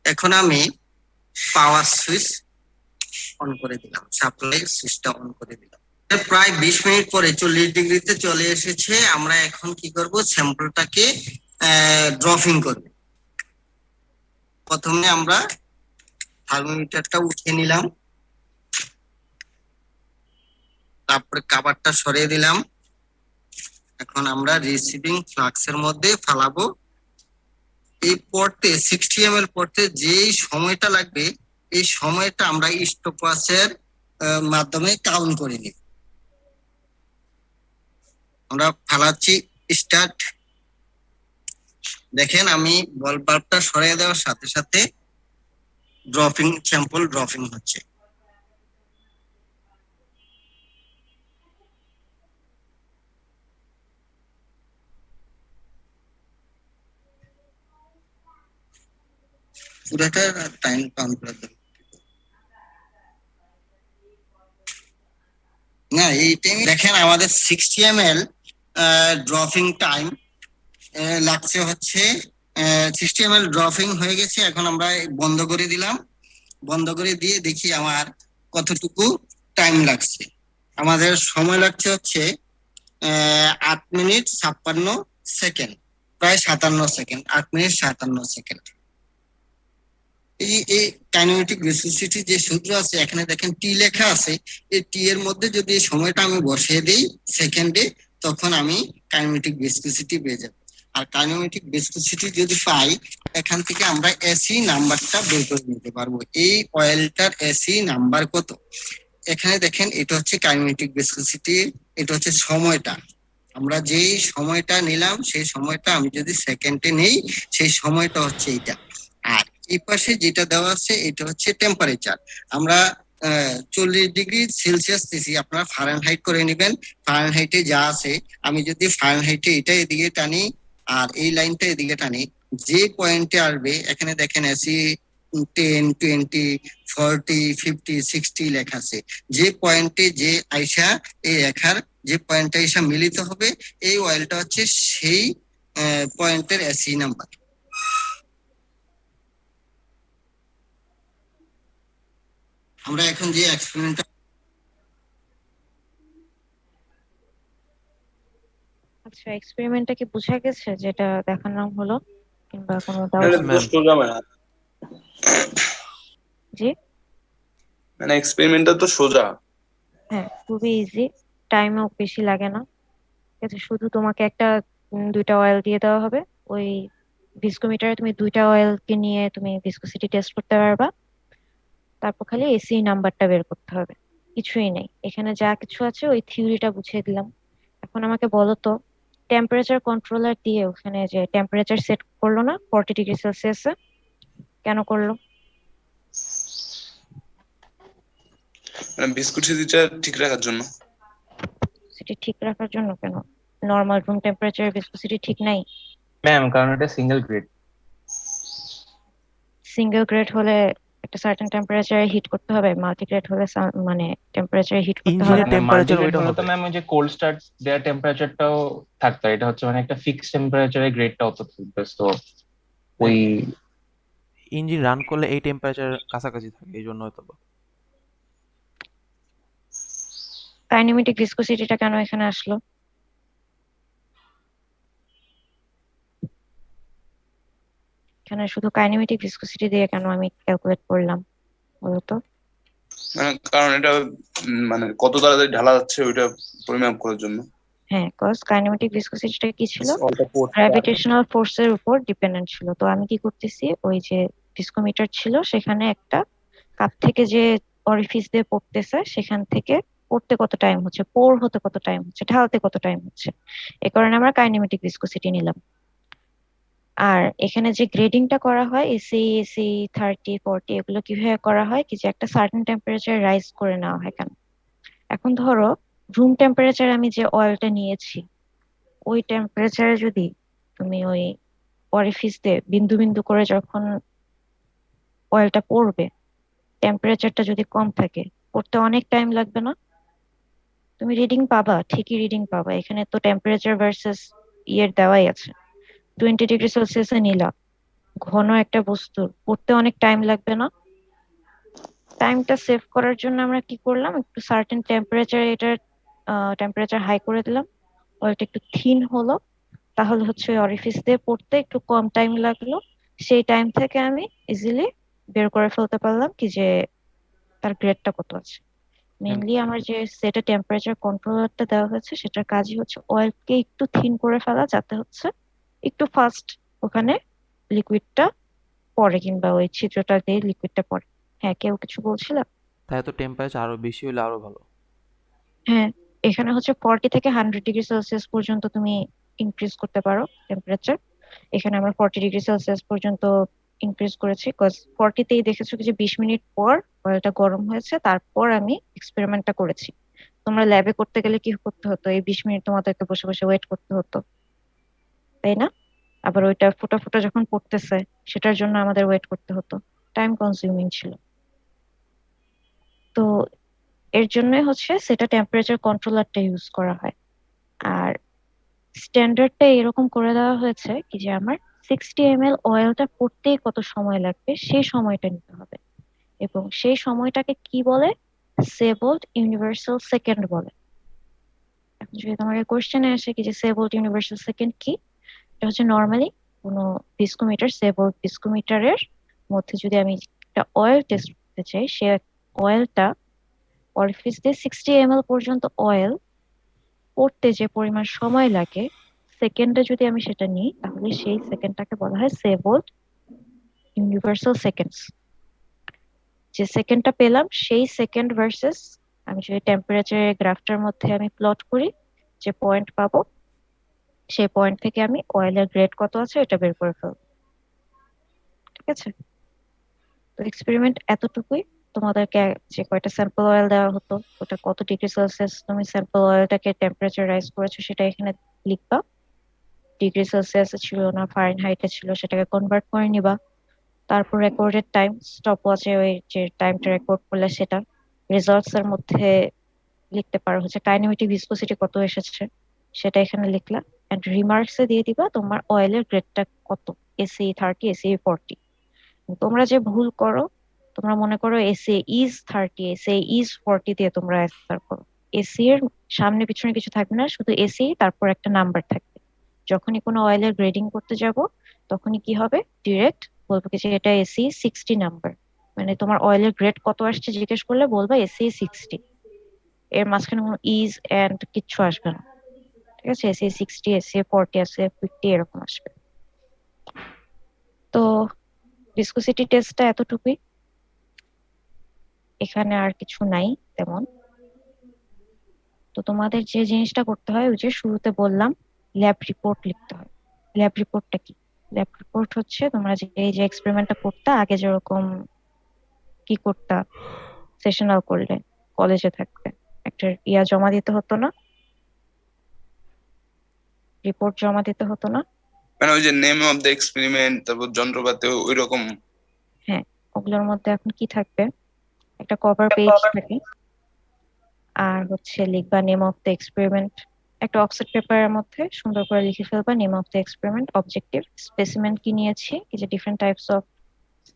এখন আমি পাওয়ার সুইচ অন করে দিলাম, সাপ্লাই সুইচটা অন করে দিলাম। প্রায় 20 মিনিট পরে 40 ডিগ্রিতে চলে এসেছে। আমরা এখন কি করব, স্যাম্পলটাকে ড্রপিং করব। প্রথমে আমরা থার্মোমিটারটা উঠিয়ে নিলাম, তারপরে কাভারটা সরিয়ে দিলাম। এখন আমরা রিসিভিং ফ্লাক্সের মধ্যে ফালাবো। এই পড়তে 60 ml পড়তে যেই সময়টা লাগবে এই সময়টা আমরা স্টপওয়াচের মাধ্যমে কাউন্ট করে নিব। আমরা ফালাচ্ছি স্টার্ট। দেখেন আমি বল বাল্বটা সরিয়ে দেওয়ার সাথে সাথে স্যাম্পল ড্রপিং হচ্ছে। পুরোটা টাইম কাউন্ট করে দেব না, এই টাইমে দেখেন আমাদের 60 ml ড্রপিং টাইম লাগছে হচ্ছে 60 ml ড্রপিং হয়ে গেছে। এখন আমরা বন্ধ করে দিলাম, বন্ধ করে দিয়ে দেখি আমার কতটুকু টাইম লাগছে। আমাদের সময় লাগছে হচ্ছে 8 মিনিট 56 সেকেন্ড, প্রায় 57 সেকেন্ড, 8 মিনিট 57 সেকেন্ড। এই কাইনেমেটিক ভিসিসিটি যে সূত্র আছে এখানে দেখেন টি লেখা আছে, এই টি এর মধ্যে যদি এই সময়টা আমি বসিয়ে দিই সেকেন্ডে, তখন আমি কাইনেমেটিক ভিসিসিটি পেয়ে যাব। আর কাইনেমেটিক ভিসিসিটি যদি পাই, এখান থেকে আমরা এসি নাম্বারটা বের করে নিতে পারবো। এই অয়েলটার এসি নাম্বার কত, এখানে দেখেন এটা হচ্ছে কাইনেমেটিক ভিসিসিটি, এটা হচ্ছে সময়টা। আমরা যেই সময়টা নিলাম সেই সময়টা আমি যদি সেকেন্ডে নেই, সেই সময়টা হচ্ছে এইটা। আর এই পাশে যেটা দেওয়া আছে এটা হচ্ছে টেম্পারেচার। আমরা 40 ডিগ্রি সেলসিয়াস দিছি, আপনারা ফারেনহাইট করে নেবেন। ফারেনহাইটে যা আছে, আমি যদি ফারেনহাইটে এটা এদিকে টানি আর এই লাইনটা এদিকে টানি, যে পয়েন্টে আসবে এখানে দেখেন এসি 10, 20, 40, 50, 60 লেখা আছে। যে পয়েন্টে যে আইসা এই রেখার যে পয়েন্টে আইসা মিলিত হবে, এই অয়েলটা হচ্ছে সেই পয়েন্টের এসি নাম্বার। আমরা এখন যে এক্সপেরিমেন্টটা আচ্ছা, এক্সপেরিমেন্টটা কি বোঝা গেছে যেটা দেখানো হলো, কিংবা কোনো মানে ডাউট? ma'am. সোজা মানে জি, মানে এক্সপেরিমেন্টটা তো সোজা। হ্যাঁ, খুবই ইজি, টাইমও বেশি লাগে না। ঠিক আছে, শুধু তোমাকে একটা 2টা অয়েল দিয়ে দেওয়া হবে। ওই ভিস্কোমিটারে তুমি 2টা অয়েলকে নিয়ে তুমি ভিসকোসিটি টেস্ট করতে পারবা। তারপর খালি এসি নাম্বারটা বের করতে হবে, কিছুই নেই। এখানে যা কিছু আছে ওই থিওরিটা বুঝিয়ে দিলাম। এখন আমাকে বলো তো, টেম্পারেচার কন্ট্রোলার দিয়ে ওখানে যে টেম্পারেচার সেট করলো না 40 ডিগ্রি সেলসিয়াসে, কেন করলো? মানে ভিসকোসিটিটা ঠিক রাখার জন্য। সেটি ঠিক রাখার জন্য? কেন? নর্মাল রুম টেম্পারেচার ভিসকোসিটি ঠিক নাই? ম্যাম কারণ এটা সিঙ্গেল গ্রেড। সিঙ্গেল গ্রেড হলে একটা সার্টেন টেম্পারেচারে হিট করতে হবে, মাল্টি গ্রেড হলে মানে টেম্পারেচারে হিট করতে হবে ইঞ্জিনের না? টেম্পারেচার মাল্টিগ্রেড ওইটা হলে তো হবে। ম্যাম ওই যে কোল্ড স্টার্ট দেওয়ার টেম্পারেচারটাও থাকতো, এটা হচ্ছে মানে একটা ফিক্সড টেম্পারেচারে গ্রেডটাও তো থাকবে, তো ওই ইঞ্জিন রান করলে এই টেম্পারেচার কাছাকাছি থাকে, এই জন্য হয়তো বা। কাইনেমেটিক ভিসকোসিটিটা কেন এখানে আসলো? এখানে শুধু কাইনেমেটিক ভিসকোসিটি দিয়ে কেন আমি ক্যালকুলেট করলাম বলতো? মানে কারণ এটা মানে কত তাড়াতাড়ি ঢালা যাচ্ছে ওইটা পরিমাপ করার জন্য। হ্যাঁ, কজ কাইনেমেটিক ভিসকোসিটিটা কি ছিল? অল্প পড়ছে। গ্র্যাভিটেশনাল ফোর্সের উপর ডিপেন্ডেন্ট ছিল। তো আমি কি করতেছি, ওই যে ভিসকোমিটার ছিল সেখানে একটা কাপ থেকে যে অরিফিস দিয়ে পড়তেছে সেখান থেকে পড়তে কত টাইম হচ্ছে, পোর হতে কত টাইম হচ্ছে, ঢালতে কত টাইম হচ্ছে, এ কারণে আমরা কাইনেমেটিক ভিসকোসিটি নিলাম। আর এখানে যে গ্রেডিংটা করা হয় এসি, এসি 30, 40, এগুলো কিভাবে করা হয়, কি যে একটা সার্টেন টেম্পারেচার রাইজ করে নেওয়া হয় কেন? এখন ধরো রুম টেম্পারেচার আমি যে অয়েলটা নিয়েছি, ওই টেম্পারেচারে যদি তুমি ওই অরিফিস দিয়ে বিন্দু বিন্দু করে যখন অয়েলটা পড়বে, টেম্পারেচারটা যদি কম থাকে, পড়তে অনেক টাইম লাগবে না? তুমি রিডিং পাবা, ঠিকই রিডিং পাবা। এখানে তো টেম্পারেচার ভার্সেস ইয়ের দেওয়াই আছে। 20 ডিগ্রি সেলসিয়াসে নিলা, ঘন একটা বস্তু, পড়তে অনেক টাইম লাগবে না? টাইমটা সেভ করার জন্য আমরা কি করলাম, একটু সার্টেন টেম্পারেচার এটার টেম্পারেচার হাই করে দিলাম, অয়েলটা একটু থিন হলো, তাহলে হচ্ছে ওই অরিফিস দিয়ে পড়তে একটু কম টাইম লাগলো। সেই টাইম থেকে আমি ইজিলি বের করে ফেলতে পারলাম কি যে তার গ্রেডটা কত আছে। মেইনলি আমার যে সেটে টেম্পারেচার কন্ট্রোলারটা দেওয়া হয়েছে সেটার কাজই হচ্ছে অয়েলকে একটু থিন করে ফেলা, যাতে হচ্ছে একটু ফাস্ট ওখানে লিকুইডটা পড়ে, কিংবা ওই ছিদ্রটা দিয়ে লিকুইডটা পড়ে। হ্যাঁ, কেউ কিছু বলছিল? তাই তো টেম্পারেচার আরো বেশি হলে আরো ভালো। হ্যাঁ, এখানে হচ্ছে 40 থেকে 100 ডিগ্রি সেলসিয়াস পর্যন্ত তুমি ইনক্রিজ করতে পারো টেম্পারেচার। এখানে আমরা 40°C পর্যন্ত ইনক্রিজ করেছি, বিকজ 40তেই দেখেছো কি যে 20 মিনিট পর অয়েলটা গরম হয়েছে, তারপর আমি এক্সপেরিমেন্টটা করেছি। তোমরা ল্যাবে করতে গেলে কি করতে হতো, এই 20 মিনিট তোমাদেরকে বসে বসে ওয়েট করতে হতো, তাই না? আবার ওইটা ফোটা ফোটা যখন পড়তেছে সেটার জন্য আমাদের ওয়েট করতে হতো, টাইম কনজিউমিং ছিল। তো এর জন্য হচ্ছে সেটা টেম্পারেচার কন্ট্রোলারটা ইউজ করা হয়। আর স্ট্যান্ডার্ডটা এরকম করে দেওয়া হয়েছে কি যে আমার 60 ml অয়েলটা পড়তেই কত সময় লাগবে সেই সময়টা নিতে হবে, এবং সেই সময়টাকে কি বলে, সেবোল্ট ইউনিভার্সাল সেকেন্ড বলে। এখন যদি তোমাকে কোশ্চেনে আসে কি যে সেবোল্ট ইউনিভার্সাল সেকেন্ড কি, এটা হচ্ছে নর্মালি কোনো ভিস্কোমিটার, সেবোল্ট ভিস্কোমিটারের মধ্যে যদি আমি একটা অয়েল টেস্ট করতে চাই, সে অয়েলটা অরিফিস দিয়ে 60 ml পর্যন্ত অয়েল পড়তে যে পরিমাণ সময় লাগে সেকেন্ডে যদি আমি সেটা নিই, তাহলে সেই সেকেন্ডটাকে বলা হয় সেবোল্ট ইউনিভার্সাল সেকেন্ডস। যে সেকেন্ডটা পেলাম সেই সেকেন্ড ভার্সেস আমি যদি টেম্পারেচারের গ্রাফটার মধ্যে আমি প্লট করি, যে পয়েন্ট পাবো সেই পয়েন্ট থেকে আমি অয়েলের গ্রেড কত আছে এটা বের করে ফেলবো। ঠিক আছে, তো এক্সপেরিমেন্ট এতটুকুই। তোমাদেরকে যে কয়টা স্যাম্পল অয়েল দেওয়া হতো, ওটা কত ডিগ্রি সেলসিয়াস তুমি স্যাম্পল অয়েলটাকে টেম্পারেচার রাইজ করেছো সেটা এখানে লিখবা। ডিগ্রি সেলসিয়াসে ছিল না ফারেনহাইটে ছিল, সেটাকে কনভার্ট করে নিবা। তারপর রেকর্ডেড টাইম, স্টপ ওয়াচে ওই যে টাইমটা রেকর্ড করলে সেটা রেজাল্টস এর মধ্যে লিখতে পারো হচ্ছে কাইনেমেটিক ভিসকোসিটি কত এসেছে সেটা এখানে লিখলা, এন্ড রিমার্কস এ দিয়ে দিবা তোমার অয়েলের গ্রেডটা কত, এসএ 30 এসএ 40। তোমরা যে ভুল করো, তোমরা মনে করো এসএ ইজ 30 এসএ ইজ 40 দিয়ে তোমরা অ্যান্সার করো। এসি এর সামনে পিছনে কিছু থাকবে না, শুধু এসি তারপর একটা নাম্বার থাকবে। যখনই কোনো অয়েলের গ্রেডিং করতে যাব তখনই কি হবে, ডিরেক্ট বলবো কি যে এটা এসি 60 নাম্বার, মানে তোমার অয়েলের গ্রেড কত আসছে জিজ্ঞেস করলে বলবা এসি 60। এর মাঝখানে কোনো ইজ এন্ড কিচ্ছু আসবে না। ঠিক আছে, এসি 60 এসি 40 এসি 50 এরকম আসবে। তো ভিসকোসিটি টেস্টটা এতটুকুই, এখানে আর কিছু নাই তেমন। তো তোমাদের যে জিনিসটা করতে হয় ওই যে শুরুতে বললাম ল্যাব রিপোর্ট লিখতে হয়। ল্যাব রিপোর্টটা কি? ল্যাব রিপোর্ট হচ্ছে তোমরা যে এই যে এক্সপেরিমেন্টটা করতে আগে যেরকম কি করতা, সেশনাল করলে কলেজে থাকতে একটা জমা দিতে হতো না, রিপোর্ট জমা দিতে হতো না? মানে ওই যে নেম অফ দ্য এক্সপেরিমেন্ট, তারপর যন্ত্রপাতি ওই রকম। হ্যাঁ, ওগুলোর মধ্যে এখন কি থাকবে, একটা কভার পেজ থাকে, আর হচ্ছে লিখবা নেম অফ দ্য এক্সপেরিমেন্ট। একটা অফসেট পেপারের মধ্যে সুন্দর করে লিখে ফেলবা name of the experiment, objective, specimen কি নিয়েছি, কি যে different types of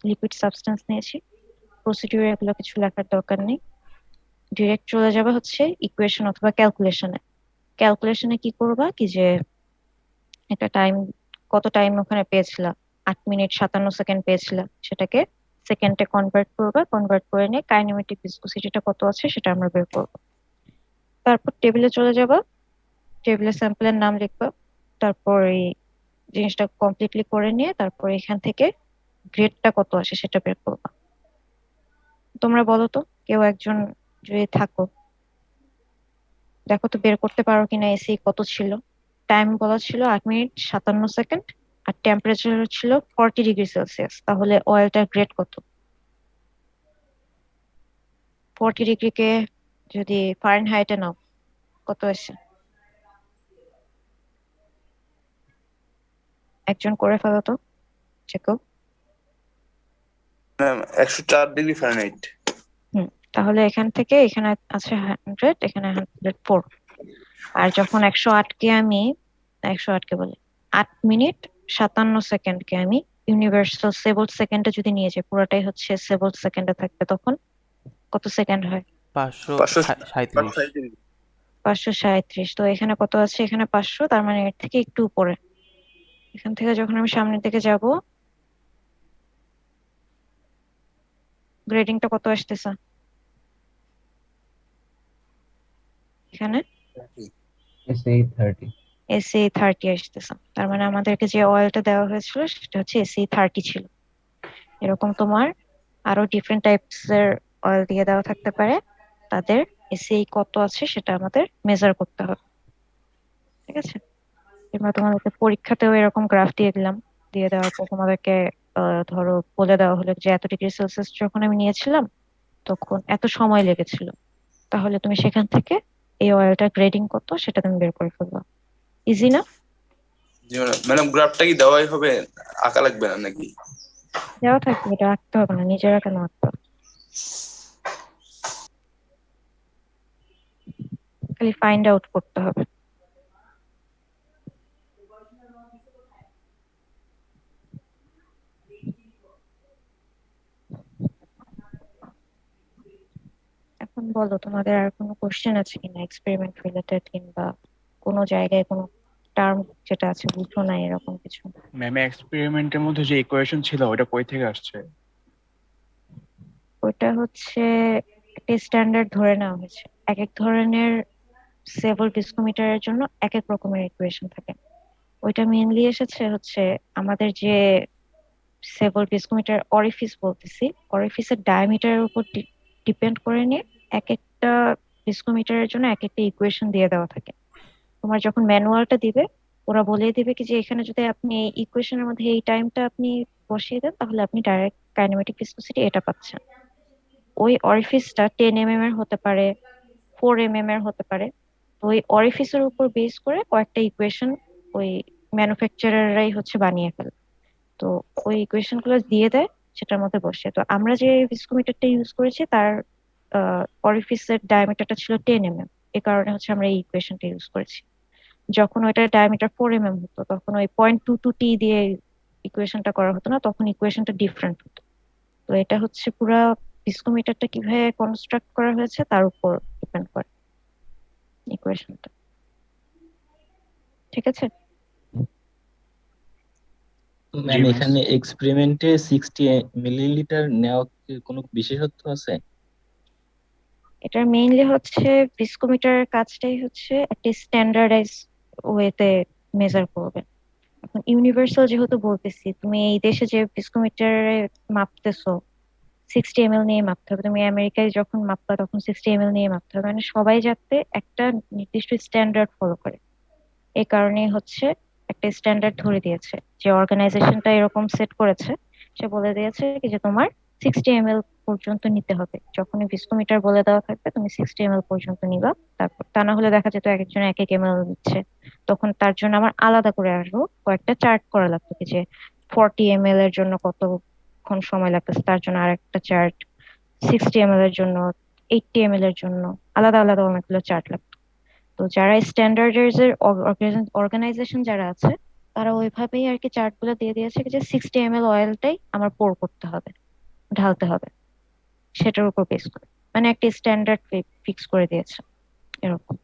liquid substance নিয়েছি, প্রসিডিউর, এগুলো কিছু লেখার দরকার নেই। ডিরেক্ট চলে যাবে হচ্ছে ইকুয়েশন অথবা ক্যালকুলেশনে। ক্যালকুলেশনে কি করবা কি যে একটা টাইম, কত টাইম ওখানে পেয়েছিলা, 8 মিনিট 57 সেকেন্ড পেয়েছিলা, সেটাকে সেকেন্ডে কনভার্ট করবা, কনভার্ট করে নিয়ে কাইনেমেটিক ভিসকোসিটিটা কত আছে সেটা আমরা বের করবো। তারপর টেবিলে চলে যাবা, টেবিলে স্যাম্পলের নাম লিখবা, তারপর এই জিনিসটা কমপ্লিটলি করে নিয়ে তারপর এখান থেকে গ্রেডটা কত আসে সেটা বের করবা। তোমরা বলো তো, কেউ একজন যদি থাকো, দেখো তো বের করতে পারো কিনা এসি কত ছিল। টাইম বলা ছিল 8 মিনিট 57 সেকেন্ড, আর টেম্পারেচার ছিল 40°C। তাহলে অয়েলটার গ্রেড কত? 40°কে যদি ফারেনহাইটে নাও কত আসে? একজন করে ফেলো তো, চেকো। 104°F। তাহলে এখান থেকে এখানে আছে 100, এখানে 104। আর যখন 108কে আমি 108কে বলি 8 মিনিট 57 সেকেন্ডকে আমি ইউনিভার্সাল সেবোল্ট সেকেন্ডে যদি নিয়ে যাই, পুরোটাই হচ্ছে সেবোল্ট সেকেন্ডে থাকবে, তখন কত সেকেন্ড হয়? 537। 537। তো এখানে কত আছে, এখানে 500, তার মানে এর থেকে একটু উপরে। এখান থেকে যখন আমি সামনের দিকে যাব, গ্রেডিংটা কত আসতেছে এখানে? এসি 30 আসতেছে। তার মানে আমাদেরকে যে অয়েলটা দেওয়া হয়েছিল সেটা হচ্ছে এসি 30 ছিল। এরকম তোমার আরো ডিফারেন্ট টাইপস এর অয়েল দিয়ে দেওয়া থাকতে পারে, তাদের এসি কত আছে সেটা আমাদের মেজার করতে হবে। ঠিক আছে, কিংবা তোমাদেরকে পরীক্ষাতেও এরকম গ্রাফ দিয়ে দিলাম, দিয়ে দেওয়ার পর তোমাদেরকে ধরো বলে দেওয়া হলো যে এত ডিগ্রি সেলসিয়াস যখন আমি নিয়েছিলাম তখন এত সময় লেগেছিল, তাহলে তুমি সেখান থেকে এই অয়েলটা গ্রেডিং কত সেটা তুমি বের করে ফেলবা। ইজি না? জি ম্যাডাম, গ্রাফটা কি দেওয়াই হবে, আঁকা লাগবে না নাকি? দেওয়া থাকবে, এটা আঁকতে হবে না, নিজেরা কেন আঁকতে হবে, খালি ফাইন্ড আউট করতে হবে। এখন বলো তোমাদের আর কোনো কোশ্চেন আছে কিনা এক্সপেরিমেন্ট রিলেটেড, কিংবা কোনো জায়গায় কোনো টার্ম যেটা আছে বুঝো না এরকম কিছু। ম্যাম এক্সপেরিমেন্টের মধ্যে যে ইকুয়েশন ছিল ওটা কই থেকে আসছে? ওটা হচ্ছে একটা স্ট্যান্ডার্ড ধরে নেওয়া হয়েছে, এক এক ধরনের সেভাল ডিস্কোমিটারের জন্য এক এক রকমের ইকুয়েশন থাকে। ওইটা মেইনলি এসেছে হচ্ছে আমাদের যে সেভাল ডিস্কোমিটার অরিফিস বলতেছি, অরিফিসের ডায়ামিটারের উপর ডিপেন্ড করে নিয়ে এক একটা ডিস্কোমিটারের জন্য এক একটা ইকুয়েশন দিয়ে দেওয়া থাকে। তোমার যখন ম্যানুয়ালটা দিবে ওরা বলে দিবে কি যে এখানে যদি আপনি এই ইকুয়েশনের মধ্যে এই টাইমটা আপনি বসিয়ে দেন তাহলে আপনি ডাইরেক্ট কাইনেমেটিক ভিসকসিটি এটা পাচ্ছেন। ওই অরিফিসটা 10 mm এর হতে পারে, 4 mm এর হতে পারে। তো ওই অরিফিসের উপর বেস করে কয়েকটা ইকুয়েশন ওই ম্যানুফ্যাকচারাররাই হচ্ছে বানিয়ে ফেলে। তো ওই ইকুয়েশন গুলো দিয়ে দেয়, সেটার মধ্যে বসে। তো আমরা যে ভিস্কোমিটারটা ইউজ করেছি তার অরিফিসের ডায়ামিটারটা ছিল 10 mm, এ কারণে হচ্ছে আমরা এই ইকুয়েশনটা ইউজ করেছি। যখন ওইটার ডায়ামিটার 4 mm হতো তখন ওই 0.22t দিয়ে ইকুয়েশনটা করা হতো না, তখন ইকুয়েশনটা ডিফারেন্ট হতো। তো এটা হচ্ছে পুরা ভিস্কোমিটারটা কিভাবে কনস্ট্রাক্ট করা হয়েছে তার উপর ডিপেন্ড করে ইকুয়েশনটা। ঠিক আছে? জি ম্যাম ম্যাম। এখানে এক্সপেরিমেন্টে 60 মিলিলিটার নেওয়া কি কোনো বিশেষত্ব আছে? এটা মেইনলি হচ্ছে ভিস্কোমিটারের কাজটাই হচ্ছে একটা স্ট্যান্ডার্ডাইজ ওয়েতে মেজার করবে। এখন ইউনিভার্সাল যেহেতু বলতেছি, তুমি এই দেশে যে ভিস্কোমিটারে মাপতেছো 60 ml নিয়ে মাপতে হবে, তুমি আমেরিকায় যখন মাপবা তখন 60 ml নিয়ে মাপতে হবে, মানে সবাই যাতে একটা নির্দিষ্ট স্ট্যান্ডার্ড ফলো করে। এই কারণেই হচ্ছে একটা স্ট্যান্ডার্ড ধরে দিয়েছে, যে অর্গানাইজেশনটা এরকম সেট করেছে, সে বলে দিয়েছে কি যে তোমার 60 ml পর্যন্ত নিতে হবে। যখন ভিস্কোমিটার বলে দেওয়া থাকবে তুমি 60 ml পর্যন্ত নিবা। তারপর তা না হলে দেখা যেত এক একজন এক এক ml নিচ্ছে, তখন তার জন্য আমার আলাদা করে আসবো কয়েকটা চার্ট করা লাগতো, কি যে 40 ml এর জন্য কতক্ষণ সময় লাগতেছে তার জন্য আরেকটা চার্ট, 60 ml এর জন্য, 80 ml এর জন্য আলাদা আলাদা অনেকগুলো চার্ট লাগতো। তো যারা স্ট্যান্ডার্ডাইজ এর অর্গানাইজেশন যারা আছে তারা ওইভাবেই আর কি চার্ট গুলো দিয়ে দিয়েছে যে 60 ml অয়েলটাই আমার পোর করতে হবে, ঢালতে হবে, সেটার উপর বেস করে মানে একটা স্ট্যান্ডার্ড ফিক্স করে দিয়েছে এরকম।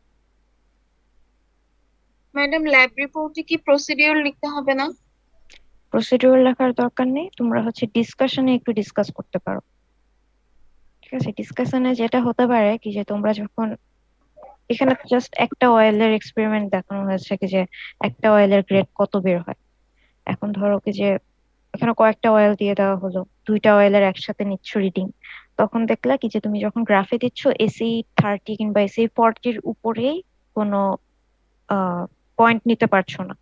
ম্যাডাম ল্যাব রিপোর্টে কি প্রসিডিউর লিখতে হবে না? প্রসিডিউর লেখার দরকার নেই, তোমরা হচ্ছে ডিসকাশনে একটু ডিসকাস করতে পারো। ঠিক আছে? ডিসকাশনে যেটা হতে পারে কি যে তোমরা যখন এখানে জাস্ট একটা অয়েলের এক্সপেরিমেন্ট দেখানো হয়েছে কি যে একটা অয়েলের গ্রেড কত বের হয়। এখন ধরো কি যে এখানে কয়েকটা অয়েল দিয়ে দেওয়া হলো, দুইটা অয়েলের একসাথে নিচ্ছ রিডিং, তখন দেখলা কি যে তুমি যখন গ্রাফে দিচ্ছ SE30 কিংবা SE40-র উপরেই কোনো পয়েন্ট নিতে পারছো না।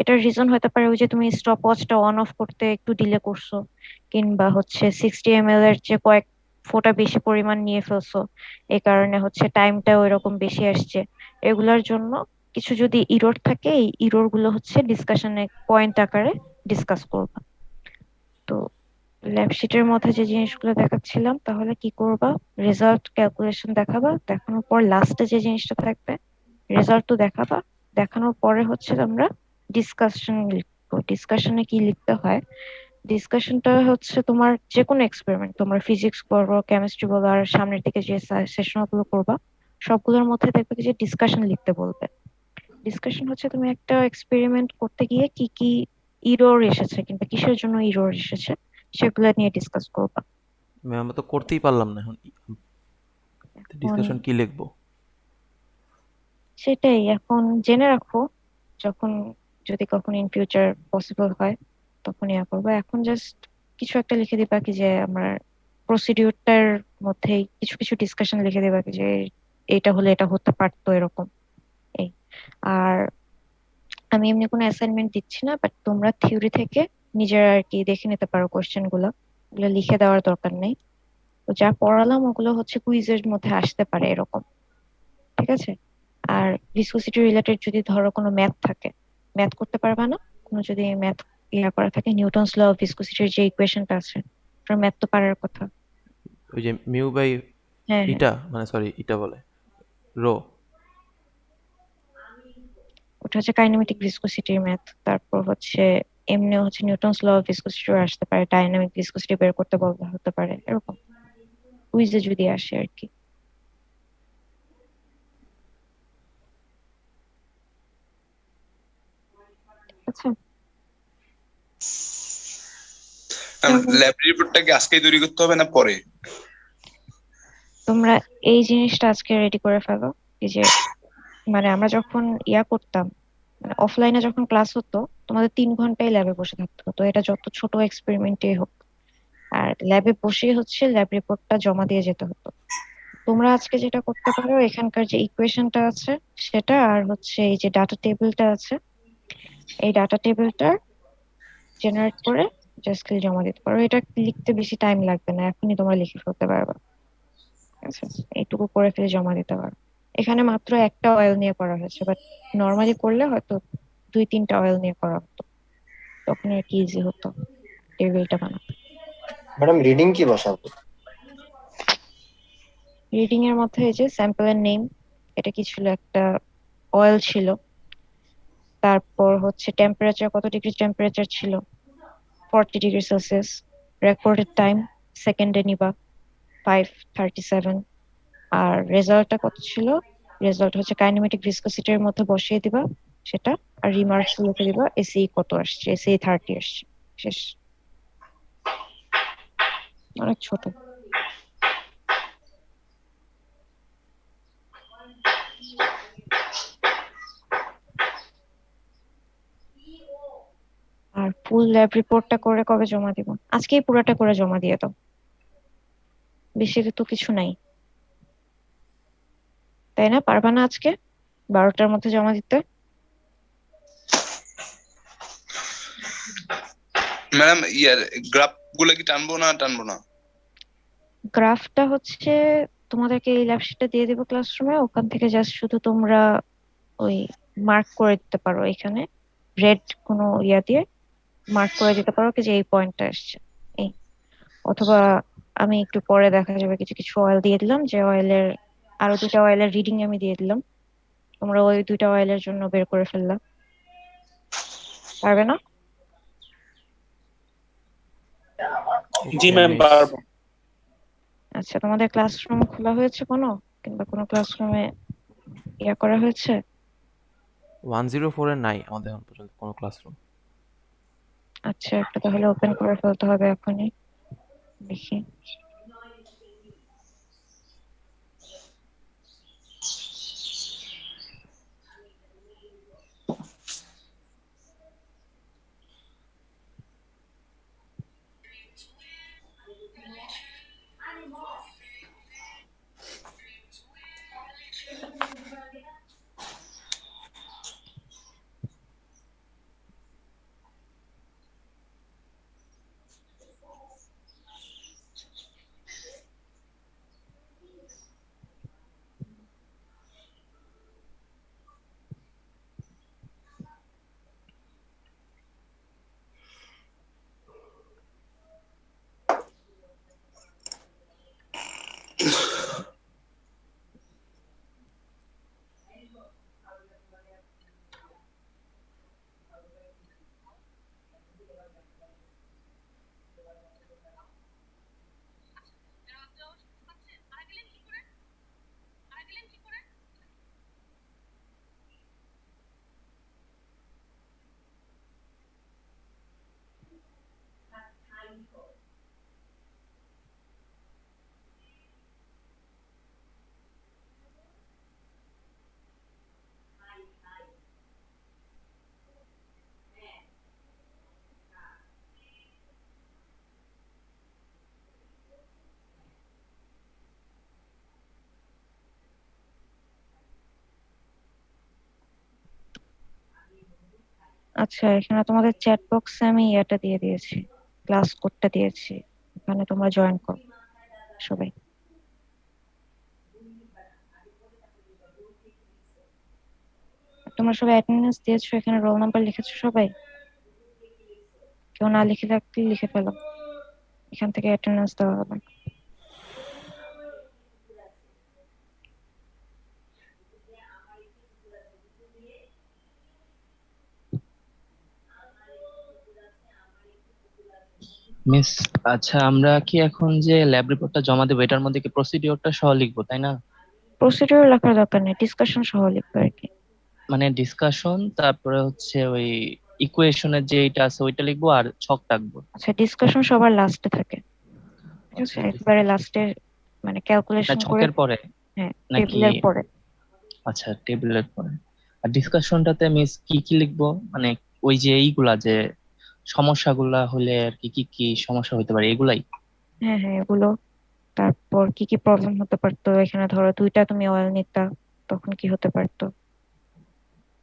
এটার রিজন হতে পারে ওই যে তুমি স্টপ ওয়াচটা অন অফ করতে একটু ডিলে করছো, কিংবা হচ্ছে 60 ml এর যে কয়েক ফোঁটা বেশি পরিমাণ নিয়ে ফেলছো, এই কারণে হচ্ছে টাইমটা ওইরকম বেশি আসছে। এগুলার জন্য কিছু যদি ইরর থাকে, এই ইরর গুলো হচ্ছে ডিসকাশনে পয়েন্ট আকারে ডিসকাস করবা। তো ল্যাব শিটের মধ্যে যে জিনিসগুলো দেখাচ্ছিলাম, তাহলে কি করবা, রেজাল্ট ক্যালকুলেশন দেখাবা, দেখানোর পর লাস্টে যে জিনিসটা থাকবে রেজাল্ট তো দেখাবা, দেখানোর পরে হচ্ছে আমরা ডিসকাশন লিখবো। ডিসকাশনে কি লিখতে হয়, ডিসকাশনটা হচ্ছে তোমার যে কোনো এক্সপেরিমেন্ট, তোমরা ফিজিক্স করো, কেমিস্ট্রি বলো, আর সামনের দিকে যে সেশন গুলো করবা সবগুলোর মধ্যে দেখবে যে ডিসকাশন লিখতে বলবে। ডিসকাশন হচ্ছে তুমি একটা এক্সপেরিমেন্ট করতে গিয়ে কি কি ইরর এসেছে কিংবা কিসের জন্য ইরর এসেছে সেগুলো নিয়ে ডিসকাস করবা। ম্যাম আমরা তো করতেই পারলাম না, এখন ডিসকাশন কি লিখবো? সেটাই এখন জেনে রাখো, যখন যদি কখন ইন ফিউচার পসিবল হয় তখন ইয়া করবো। এখন জাস্ট কিছু একটা লিখে দিবা কি যে আমার প্রসিডিউরটার মধ্যেই কিছু কিছু ডিসকাশন লিখে দিবা কি যে এটা হলে এটা হতে পারতো এরকম। এই আর আমি এমনি কোনো অ্যাসাইনমেন্ট দিচ্ছি না, বাট তোমরা থিওরি থেকে নিজেরা আর কি দেখে নিতে পারো কোশ্চেন গুলো, ওগুলো লিখে দেওয়ার দরকার নেই। তো যা পড়ালাম ওগুলো হচ্ছে কুইজের মধ্যে আসতে পারে এরকম, ঠিক আছে? আর ভিসকোসিটি রিলেটেড যদি ধরো কোনো ম্যাথ থাকে, ম্যাথ করতে পারবা না? কোনো যদি ম্যাথ ইয়া করা থাকে, নিউটনস ল অফ ভিসকোসিটির যে ইকুয়েশনটা আছে, ম্যাথ তো পারার কথা। ওই যে মিউ বাই হ্যাঁ হ্যাঁ, ইটা, মানে সরি ইটা বলে রো। ওটা হচ্ছে কাইনেমেটিক ভিসকোসিটির ম্যাথ। তারপর হচ্ছে এমনি হচ্ছে নিউটনস ল অফ ভিসকোসিটি আসতে পারে, ডাইনামিক ভিসকোসিটি বের করতে বলতে হতে পারে, এরকম কুইজে যদি আসে আর কি। আচ্ছা, ল্যাব রিপোর্টটা কি আজকেই তৈরি করতে হবে না পরে? তোমরা এই জিনিসটা আজকে রেডি করে ফেলো। এই যে মানে আমরা যখন ইয়া করতাম, মানে অফলাইনে যখন ক্লাস হতো, তোমাদের 3 ঘন্টায় ল্যাবে বসে থাকতে হতো, এটা যত ছোট এক্সপেরিমেন্টই হোক। আর ল্যাবে বসেই হচ্ছে ল্যাব রিপোর্টটা জমা দিয়ে যেতে হতো। তোমরা আজকে যেটা করতে পারো, এখানকার যে ইকুয়েশনটা আছে সেটা, আর হচ্ছে এই যে ডাটা টেবিলটা আছে, এই ডাটা টেবিলটা জেনারেট করে জাস্ট জমা দিতে পারো। এটা লিখতে বেশি টাইম লাগবে না, এখনই তোমরা লিখে ফেলতে পারবে। আচ্ছা, এইটুকু করে ফেলে জমা দিতে পারো। এখানে মাত্র একটা অয়েল নিয়ে করা হয়েছে, বাট নর্মালি করলে হয়তো 2-3টা অয়েল নিয়ে করা হতো, তখন আর কি ইজি হতো টেবিলটা বানাতে। ম্যাডাম রিডিং কি বসাবো? রিডিং এর মধ্যে এই যে স্যাম্পলের নেম, এটা কি ছিল, একটা অয়েল ছিল। তারপর হচ্ছে টেম্পারেচার, কত ডিগ্রি টেম্পারেচার ছিল, 40°C। রেকর্ডেড টাইম সেকেন্ডে নিবা, 5:37। আর রেজাল্টটা কত ছিল, রেজাল্ট হচ্ছে কাইনেমেটিক ভিসকোসিটির মধ্যে বসিয়ে দিবা সেটা, আর রিমার্কস লিখে দিবা এসি কত আসছে, এসি 30 আসছে, শেষ। অনেক ছোট। আর ফুল ল্যাব রিপোর্টটা করে কবে জমা দিব? আজকেই পুরোটা করে জমা দিয়ে দাও, বেশি তো কিছু নাই, তাই না? পারবা না আজকে 12টার মধ্যে জমা দিতে? ম্যাডাম ইয়ার গ্রাফ গুলো কি টানবো না? গ্রাফটা হচ্ছে তোমাদেরকে এই ল্যাব শিটটা দিয়ে দেবো ক্লাসরুমে, ওখান থেকে জাস্ট শুধু তোমরা ওই মার্ক করে দিতে পারো, এখানে রেড কোনো ইয়া দিয়ে মার্ক করে দিতে পারো কি যে এই পয়েন্টটা আসছে, এই। অথবা আমি একটু পরে দেখা যাবে কিছু কিছু অয়েল দিয়ে দিলাম, যে অয়েলের আরো 2টা অয়েলের রিডিং আমি দিয়ে দিলাম, তোমরা ওই 2টা অয়েলের জন্য বের করে ফেললা। পারবে না? জি ম্যাম, পারবো। আচ্ছা, তোমাদের ক্লাসরুম খোলা হয়েছে কোনো, কিংবা কোনো ক্লাসরুমে ইয়া করা হয়েছে? 104 এর নাই আমাদের এখন পর্যন্ত কোনো ক্লাসরুম। আচ্ছা, একটা তাহলে ওপেন করে ফেলতে হবে এখনই, দেখি। আচ্ছা, এখানে তোমাদের চ্যাট বক্সে আমি এটা দিয়ে দিয়েছি, ক্লাস কোডটা দিয়েছি, এখানে তোমরা জয়েন করো সবাই। তোমরা সবাই অ্যাটেন্ডেন্স দিয়েছো, এখানে রোল নাম্বার লিখেছো সবাই? কেউ না লিখে থাকলে লিখে ফেলো, এখান থেকে অ্যাটেন্ডেন্স দেওয়া হবে। মিস, আচ্ছা আমরা কি এখন যে ল্যাব রিপোর্টটা জমা দেবো এটার মধ্যে কি প্রসিডিওরটা সহ লিখবো, তাই না? প্রসিডিউর লেখার দরকার নেই, ডিসকাশন সহ লিখবে আর কি। মানে ডিসকাশন, তারপরে হচ্ছে ওই ইকুয়েশনের যে এটা আছে ওইটা লিখবো আর ছক রাখবো। আচ্ছা, ডিসকাশন সবার লাস্টে থাকে, ঠিক আছে? আচ্ছা, একবারে লাস্টে, মানে না ক্যালকুলেশন করে। ছকের পরে হ্যাঁ, নাকি? টেবিলের পরে। আচ্ছা, টেবিলের পরে। আর ডিসকাশনটাতে মিস কি কি লিখবো, মানে ওই যে এইগুলা যে সমস্যাগুলা হলে আর কি কি কি সমস্যা হতে পারে এগুলাই? হ্যাঁ হ্যাঁ, এগুলো। তারপর কি কি প্রবলেম হতে পারতো, এখানে ধরো দুইটা তুমি অয়েল নিতা, তখন কি হতে পারতো,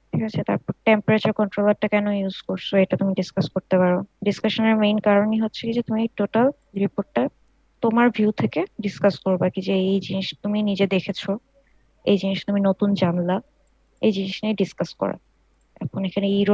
ঠিক আছে? তারপর টেম্পারেচার কন্ট্রোলারটা কেন ইউজ করছো এটা তুমি ডিসকাস করতে পারো। ডিসকাশনের মেইন কারণই হচ্ছে কি যে তুমি টোটাল রিপোর্টটা তোমার ভিউ থেকে ডিসকাস করবা, কি যে এই জিনিস তুমি নিজে দেখেছো, এই জিনিস তুমি নতুন জানলা, এই জিনিস নিয়ে ডিসকাস করা। এখন এখানে ইরোর